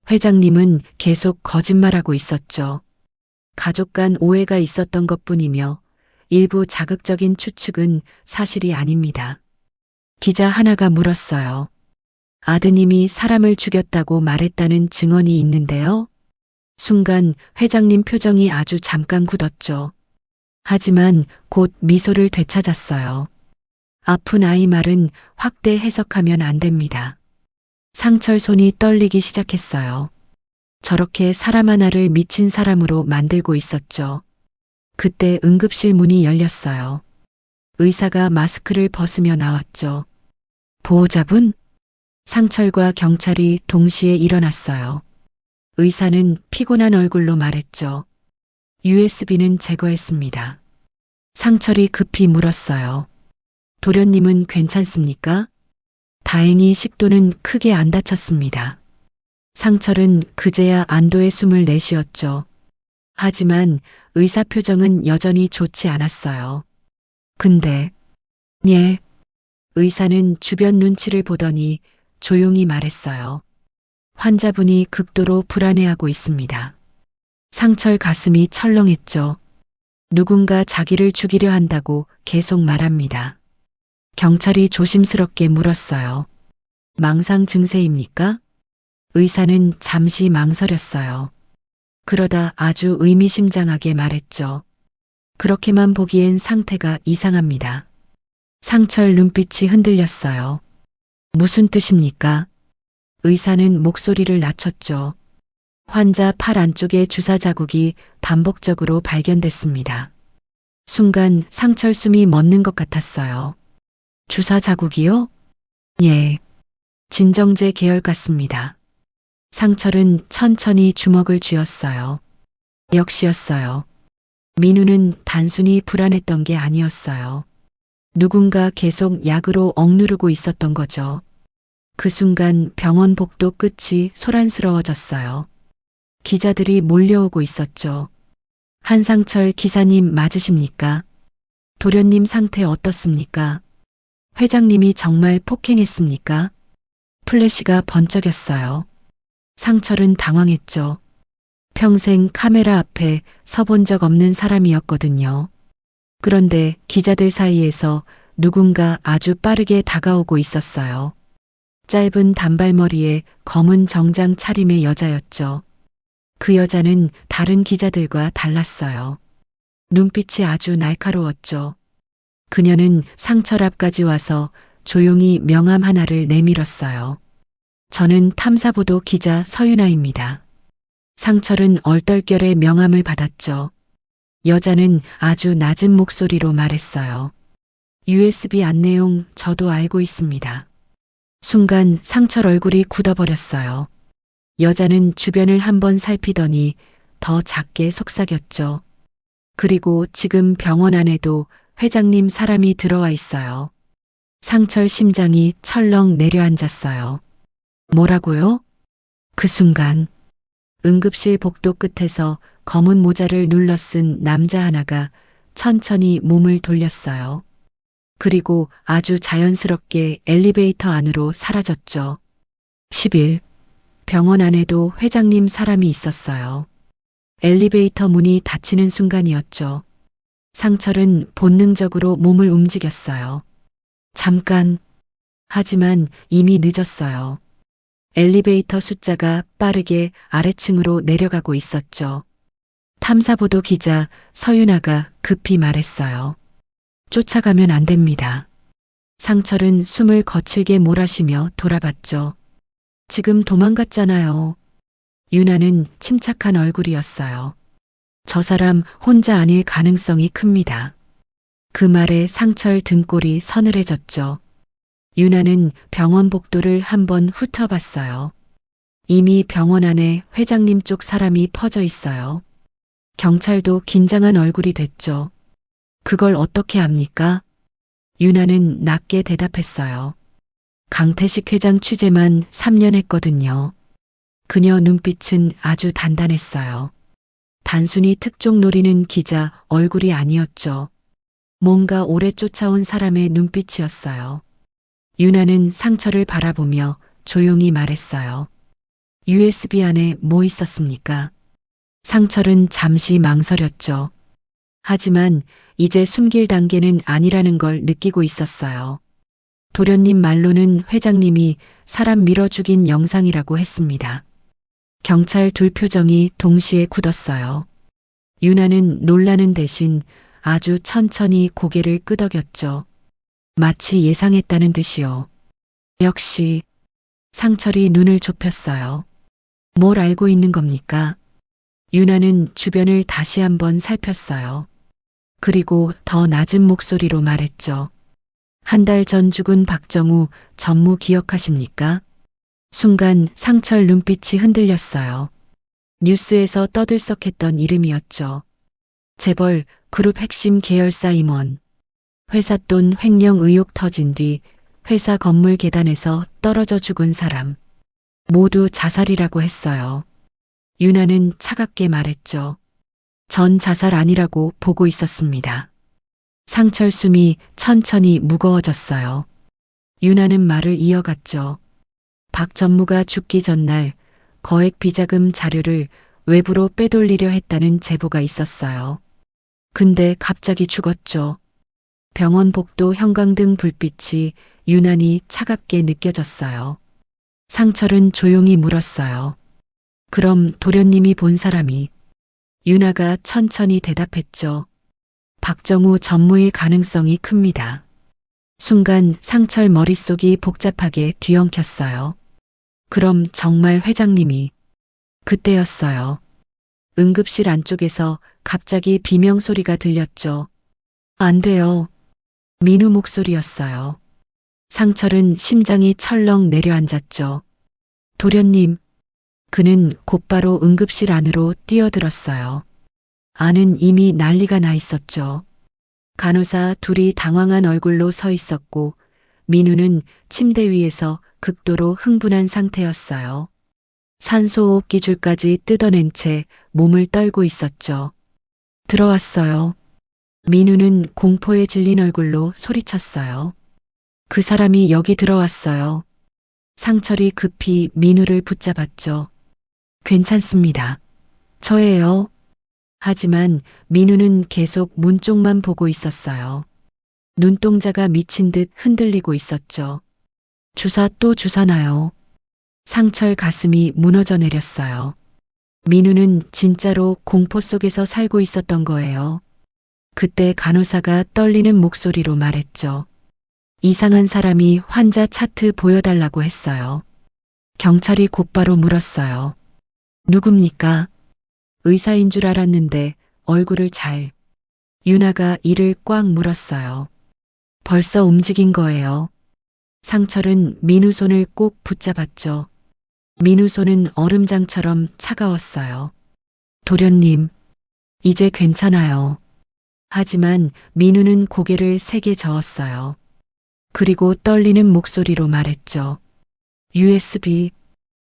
회장님은 계속 거짓말하고 있었죠. 가족 간 오해가 있었던 것뿐이며 일부 자극적인 추측은 사실이 아닙니다. 기자 하나가 물었어요. 아드님이 사람을 죽였다고 말했다는 증언이 있는데요. 순간 회장님 표정이 아주 잠깐 굳었죠. 하지만 곧 미소를 되찾았어요. 아픈 아이 말은 확대 해석하면 안 됩니다. 상철 손이 떨리기 시작했어요. 저렇게 사람 하나를 미친 사람으로 만들고 있었죠. 그때 응급실 문이 열렸어요. 의사가 마스크를 벗으며 나왔죠. 보호자분? 상철과 경찰이 동시에 일어났어요. 의사는 피곤한 얼굴로 말했죠. USB는 제거했습니다. 상철이 급히 물었어요. 도련님은 괜찮습니까? 다행히 식도는 크게 안 다쳤습니다. 상철은 그제야 안도의 숨을 내쉬었죠. 하지만 의사 표정은 여전히 좋지 않았어요. 근데, 예. 의사는 주변 눈치를 보더니 조용히 말했어요. 환자분이 극도로 불안해하고 있습니다. 상철 가슴이 철렁했죠. 누군가 자기를 죽이려 한다고 계속 말합니다. 경찰이 조심스럽게 물었어요. 망상 증세입니까? 의사는 잠시 망설였어요. 그러다 아주 의미심장하게 말했죠. 그렇게만 보기엔 상태가 이상합니다. 상철 눈빛이 흔들렸어요. 무슨 뜻입니까? 의사는 목소리를 낮췄죠. 환자 팔 안쪽에 주사 자국이 반복적으로 발견됐습니다. 순간 상철 숨이 멎는 것 같았어요. 주사 자국이요? 예. 진정제 계열 같습니다. 상철은 천천히 주먹을 쥐었어요. 역시였어요. 민우는 단순히 불안했던 게 아니었어요. 누군가 계속 약으로 억누르고 있었던 거죠. 그 순간 병원 복도 끝이 소란스러워졌어요. 기자들이 몰려오고 있었죠. 한상철 기사님 맞으십니까? 도련님 상태 어떻습니까? 회장님이 정말 폭행했습니까? 플래시가 번쩍였어요. 상철은 당황했죠. 평생 카메라 앞에 서본 적 없는 사람이었거든요. 그런데 기자들 사이에서 누군가 아주 빠르게 다가오고 있었어요. 짧은 단발머리에 검은 정장 차림의 여자였죠. 그 여자는 다른 기자들과 달랐어요. 눈빛이 아주 날카로웠죠. 그녀는 상철 앞까지 와서 조용히 명함 하나를 내밀었어요. 저는 탐사보도 기자 서윤아입니다. 상철은 얼떨결에 명함을 받았죠. 여자는 아주 낮은 목소리로 말했어요. USB 안내용 저도 알고 있습니다. 순간 상철 얼굴이 굳어버렸어요. 여자는 주변을 한번 살피더니 더 작게 속삭였죠. 그리고 지금 병원 안에도 회장님 사람이 들어와 있어요. 상철 심장이 철렁 내려앉았어요. 뭐라고요? 그 순간 응급실 복도 끝에서 검은 모자를 눌러 쓴 남자 하나가 천천히 몸을 돌렸어요. 그리고 아주 자연스럽게 엘리베이터 안으로 사라졌죠. 10일 병원 안에도 회장님 사람이 있었어요. 엘리베이터 문이 닫히는 순간이었죠. 상철은 본능적으로 몸을 움직였어요. 잠깐. 하지만 이미 늦었어요. 엘리베이터 숫자가 빠르게 아래층으로 내려가고 있었죠. 탐사보도 기자 서윤아가 급히 말했어요. 쫓아가면 안 됩니다. 상철은 숨을 거칠게 몰아쉬며 돌아봤죠. 지금 도망갔잖아요. 윤아는 침착한 얼굴이었어요. 저 사람 혼자 아닐 가능성이 큽니다. 그 말에 상철 등골이 서늘해졌죠. 윤아는 병원 복도를 한번 훑어봤어요. 이미 병원 안에 회장님 쪽 사람이 퍼져 있어요. 경찰도 긴장한 얼굴이 됐죠. 그걸 어떻게 압니까? 윤아는 낮게 대답했어요. 강태식 회장 취재만 3년 했거든요. 그녀 눈빛은 아주 단단했어요. 단순히 특종 노리는 기자 얼굴이 아니었죠. 뭔가 오래 쫓아온 사람의 눈빛이었어요. 윤아는 상철을 바라보며 조용히 말했어요. USB 안에 뭐 있었습니까? 상철은 잠시 망설였죠. 하지만 이제 숨길 단계는 아니라는 걸 느끼고 있었어요. 도련님 말로는 회장님이 사람 밀어 죽인 영상이라고 했습니다. 경찰 둘 표정이 동시에 굳었어요. 윤아는 놀라는 대신 아주 천천히 고개를 끄덕였죠. 마치 예상했다는 듯이요. 역시 상철이 눈을 좁혔어요. 뭘 알고 있는 겁니까? 윤아는 주변을 다시 한번 살폈어요. 그리고 더 낮은 목소리로 말했죠. 한 달 전 죽은 박정우 전무 기억하십니까? 순간 상철 눈빛이 흔들렸어요. 뉴스에서 떠들썩했던 이름이었죠. 재벌 그룹 핵심 계열사 임원. 회사 돈 횡령 의혹 터진 뒤 회사 건물 계단에서 떨어져 죽은 사람. 모두 자살이라고 했어요. 윤아는 차갑게 말했죠. 전 자살 아니라고 보고 있었습니다. 상철 숨이 천천히 무거워졌어요. 윤아는 말을 이어갔죠. 박 전무가 죽기 전날 거액 비자금 자료를 외부로 빼돌리려 했다는 제보가 있었어요. 근데 갑자기 죽었죠. 병원 복도 형광등 불빛이 유난히 차갑게 느껴졌어요. 상철은 조용히 물었어요. 그럼 도련님이 본 사람이? 윤아가 천천히 대답했죠. 박정우 전무일 가능성이 큽니다. 순간 상철 머릿속이 복잡하게 뒤엉켰어요. 그럼 정말 회장님이? 그때였어요. 응급실 안쪽에서 갑자기 비명소리가 들렸죠. 안 돼요. 민우 목소리였어요. 상철은 심장이 철렁 내려앉았죠. 도련님. 그는 곧바로 응급실 안으로 뛰어들었어요. 안은 이미 난리가 나 있었죠. 간호사 둘이 당황한 얼굴로 서 있었고 민우는 침대 위에서 극도로 흥분한 상태였어요. 산소호흡기 줄까지 뜯어낸 채 몸을 떨고 있었죠. 들어왔어요. 민우는 공포에 질린 얼굴로 소리쳤어요. 그 사람이 여기 들어왔어요. 상철이 급히 민우를 붙잡았죠. 괜찮습니다. 저예요. 하지만 민우는 계속 문 쪽만 보고 있었어요. 눈동자가 미친 듯 흔들리고 있었죠. 주사 또 주사나요. 상철 가슴이 무너져 내렸어요. 민우는 진짜로 공포 속에서 살고 있었던 거예요. 그때 간호사가 떨리는 목소리로 말했죠. 이상한 사람이 환자 차트 보여달라고 했어요. 경찰이 곧바로 물었어요. 누굽니까? 의사인 줄 알았는데 얼굴을 잘. 윤아가 이를 꽉 물었어요. 벌써 움직인 거예요. 상철은 민우 손을 꼭 붙잡았죠. 민우 손은 얼음장처럼 차가웠어요. 도련님, 이제 괜찮아요. 하지만 민우는 고개를 세게 저었어요. 그리고 떨리는 목소리로 말했죠. USB.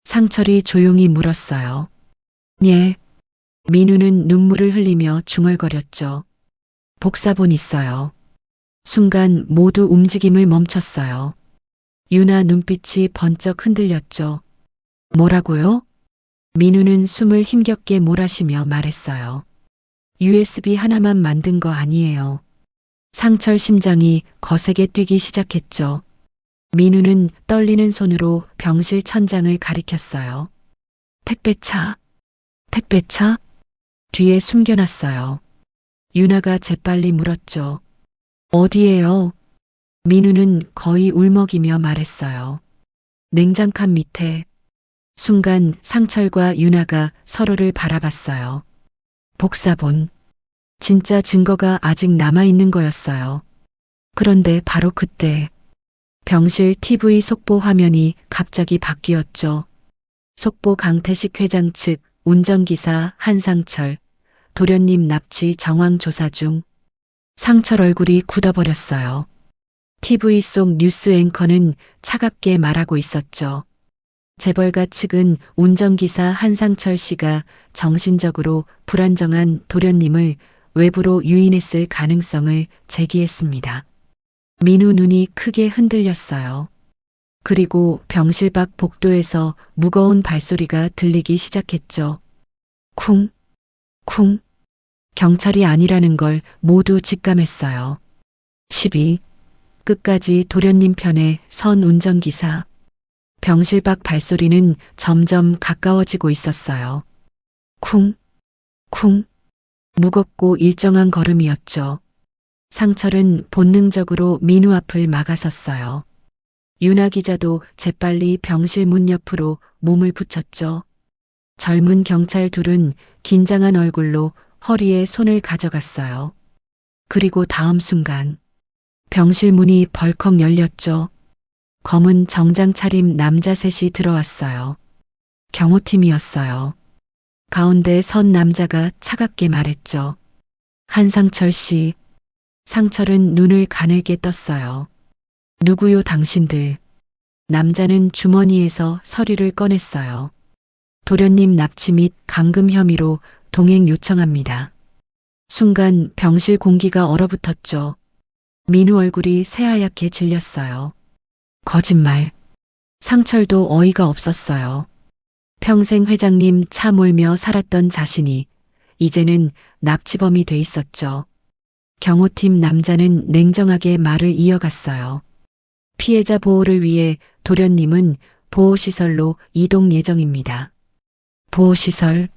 상철이 조용히 물었어요. 예. 민우는 눈물을 흘리며 중얼거렸죠. 복사본 있어요. 순간 모두 움직임을 멈췄어요. 윤아 눈빛이 번쩍 흔들렸죠. 뭐라고요? 민우는 숨을 힘겹게 몰아쉬며 말했어요. USB 하나만 만든 거 아니에요. 상철 심장이 거세게 뛰기 시작했죠. 민우는 떨리는 손으로 병실 천장을 가리켰어요. 택배차. 택배차? 뒤에 숨겨놨어요. 윤아가 재빨리 물었죠. 어디에요? 민우는 거의 울먹이며 말했어요. 냉장칸 밑에. 순간 상철과 윤아가 서로를 바라봤어요. 복사본. 진짜 증거가 아직 남아있는 거였어요. 그런데 바로 그때 병실 TV 속보 화면이 갑자기 바뀌었죠. 속보 강태식 회장 측 운전기사 한상철, 도련님 납치 정황 조사 중. 상철 얼굴이 굳어버렸어요. TV 속 뉴스 앵커는 차갑게 말하고 있었죠. 재벌가 측은 운전기사 한상철 씨가 정신적으로 불안정한 도련님을 외부로 유인했을 가능성을 제기했습니다. 민우 눈이 크게 흔들렸어요. 그리고 병실 밖 복도에서 무거운 발소리가 들리기 시작했죠. 쿵, 쿵. 경찰이 아니라는 걸 모두 직감했어요. 12. 끝까지 도련님 편에 선 운전기사. 병실 밖 발소리는 점점 가까워지고 있었어요. 쿵, 쿵. 무겁고 일정한 걸음이었죠. 상철은 본능적으로 민우 앞을 막아섰어요. 윤아 기자도 재빨리 병실 문 옆으로 몸을 붙였죠. 젊은 경찰 둘은 긴장한 얼굴로 허리에 손을 가져갔어요. 그리고 다음 순간 병실 문이 벌컥 열렸죠. 검은 정장 차림 남자 셋이 들어왔어요. 경호팀이었어요. 가운데 선 남자가 차갑게 말했죠. 한상철 씨. 상철은 눈을 가늘게 떴어요. 누구요 당신들. 남자는 주머니에서 서류를 꺼냈어요. 도련님 납치 및 감금 혐의로 동행 요청합니다. 순간 병실 공기가 얼어붙었죠. 민우 얼굴이 새하얗게 질렸어요. 거짓말. 상철도 어이가 없었어요. 평생 회장님 차 몰며 살았던 자신이 이제는 납치범이 돼 있었죠. 경호팀 남자는 냉정하게 말을 이어갔어요. 피해자 보호를 위해 도련님은 보호시설로 이동 예정입니다. 보호시설.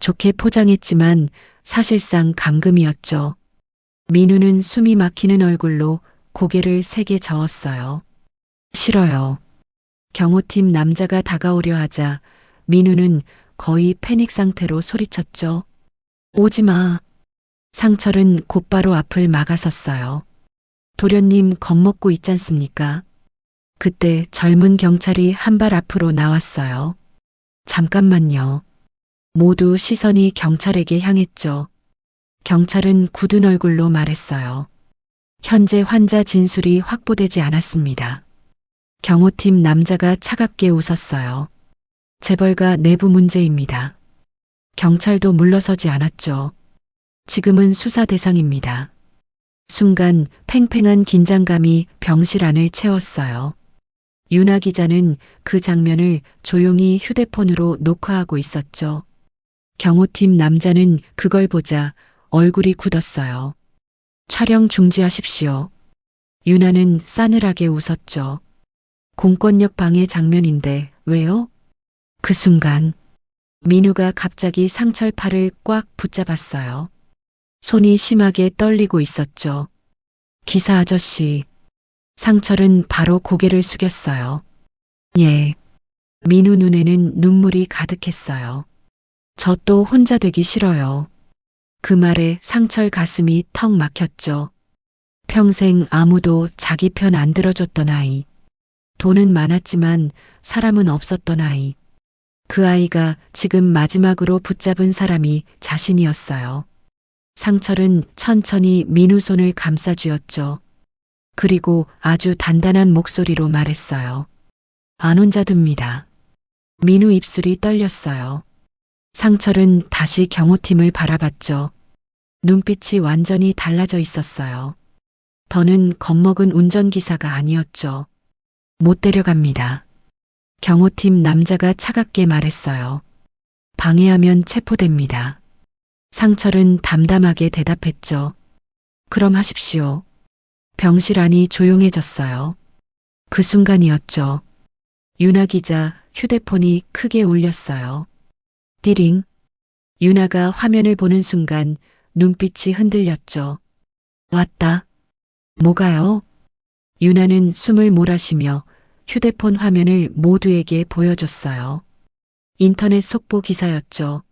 좋게 포장했지만 사실상 감금이었죠. 민우는 숨이 막히는 얼굴로 고개를 세게 저었어요. 싫어요. 경호팀 남자가 다가오려 하자 민우는 거의 패닉 상태로 소리쳤죠. 오지 마. 상철은 곧바로 앞을 막아섰어요. 도련님 겁먹고 있잖습니까? 그때 젊은 경찰이 한 발 앞으로 나왔어요. 잠깐만요. 모두 시선이 경찰에게 향했죠. 경찰은 굳은 얼굴로 말했어요. 현재 환자 진술이 확보되지 않았습니다. 경호팀 남자가 차갑게 웃었어요. 재벌가 내부 문제입니다. 경찰도 물러서지 않았죠. 지금은 수사 대상입니다. 순간 팽팽한 긴장감이 병실 안을 채웠어요. 윤아 기자는 그 장면을 조용히 휴대폰으로 녹화하고 있었죠. 경호팀 남자는 그걸 보자 얼굴이 굳었어요. 촬영 중지하십시오. 윤아는 싸늘하게 웃었죠. 공권력 방해 장면인데 왜요? 그 순간 민우가 갑자기 상철 팔을 꽉 붙잡았어요. 손이 심하게 떨리고 있었죠. 기사 아저씨. 상철은 바로 고개를 숙였어요. 예. 민우 눈에는 눈물이 가득했어요. 저 또 혼자 되기 싫어요. 그 말에 상철 가슴이 턱 막혔죠. 평생 아무도 자기 편 안 들어줬던 아이. 돈은 많았지만 사람은 없었던 아이. 그 아이가 지금 마지막으로 붙잡은 사람이 자신이었어요. 상철은 천천히 민우 손을 감싸쥐었죠. 그리고 아주 단단한 목소리로 말했어요. 안 혼자 둡니다. 민우 입술이 떨렸어요. 상철은 다시 경호팀을 바라봤죠. 눈빛이 완전히 달라져 있었어요. 더는 겁먹은 운전기사가 아니었죠. 못 데려갑니다. 경호팀 남자가 차갑게 말했어요. 방해하면 체포됩니다. 상철은 담담하게 대답했죠. 그럼 하십시오. 병실 안이 조용해졌어요. 그 순간이었죠. 윤아 기자 휴대폰이 크게 울렸어요. 띠링. 윤아가 화면을 보는 순간 눈빛이 흔들렸죠. 왔다. 뭐가요? 윤아는 숨을 몰아쉬며 휴대폰 화면을 모두에게 보여줬어요. 인터넷 속보 기사였죠.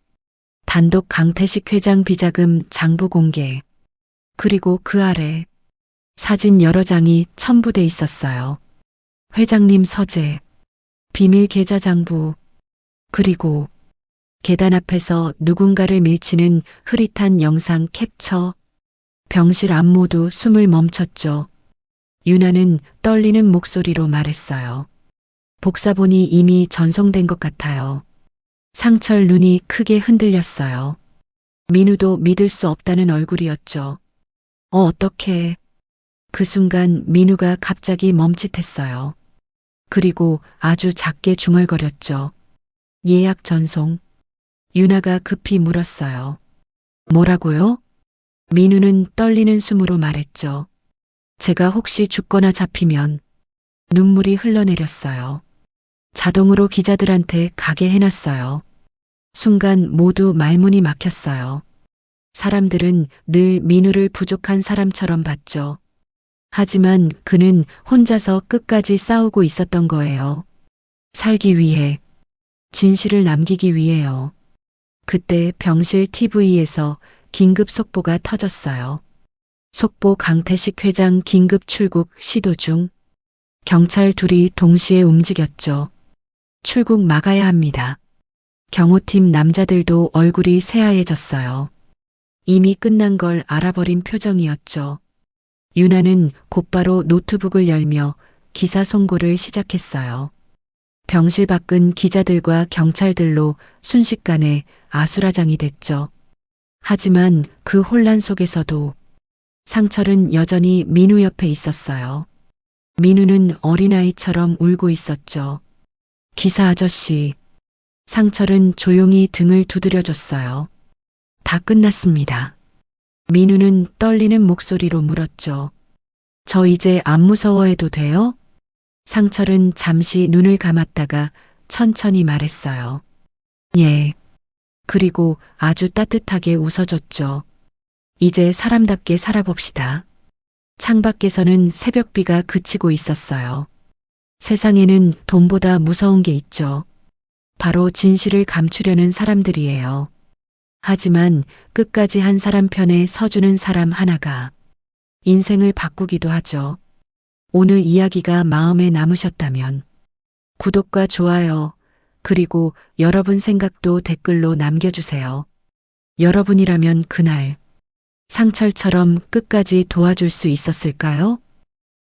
단독 강태식 회장 비자금 장부 공개. 그리고 그 아래 사진 여러 장이 첨부돼 있었어요. 회장님 서재, 비밀 계좌 장부, 그리고 계단 앞에서 누군가를 밀치는 흐릿한 영상 캡처. 병실 안 모두 숨을 멈췄죠. 윤아는 떨리는 목소리로 말했어요. 복사본이 이미 전송된 것 같아요. 상철 눈이 크게 흔들렸어요. 민우도 믿을 수 없다는 얼굴이었죠. 어떡해. 그 순간 민우가 갑자기 멈칫했어요. 그리고 아주 작게 중얼거렸죠. 예약 전송. 윤아가 급히 물었어요. 뭐라고요? 민우는 떨리는 숨으로 말했죠. 제가 혹시 죽거나 잡히면. 눈물이 흘러내렸어요. 자동으로 기자들한테 가게 해놨어요. 순간 모두 말문이 막혔어요. 사람들은 늘 민우를 부족한 사람처럼 봤죠. 하지만 그는 혼자서 끝까지 싸우고 있었던 거예요. 살기 위해, 진실을 남기기 위해요. 그때 병실 TV에서 긴급 속보가 터졌어요. 속보 강태식 회장 긴급 출국 시도 중. 경찰 둘이 동시에 움직였죠. 출국 막아야 합니다. 경호팀 남자들도 얼굴이 새하얘졌어요. 이미 끝난 걸 알아버린 표정이었죠. 윤아는 곧바로 노트북을 열며 기사 송고를 시작했어요. 병실 밖은 기자들과 경찰들로 순식간에 아수라장이 됐죠. 하지만 그 혼란 속에서도 상철은 여전히 민우 옆에 있었어요. 민우는 어린아이처럼 울고 있었죠. 기사 아저씨. 상철은 조용히 등을 두드려줬어요. 다 끝났습니다. 민우는 떨리는 목소리로 물었죠. 저 이제 안 무서워해도 돼요? 상철은 잠시 눈을 감았다가 천천히 말했어요. 예. 그리고 아주 따뜻하게 웃어줬죠. 이제 사람답게 살아봅시다. 창밖에서는 새벽비가 그치고 있었어요. 세상에는 돈보다 무서운 게 있죠. 바로 진실을 감추려는 사람들이에요. 하지만 끝까지 한 사람 편에 서주는 사람 하나가 인생을 바꾸기도 하죠. 오늘 이야기가 마음에 남으셨다면 구독과 좋아요, 그리고 여러분 생각도 댓글로 남겨주세요. 여러분이라면 그날 상철처럼 끝까지 도와줄 수 있었을까요?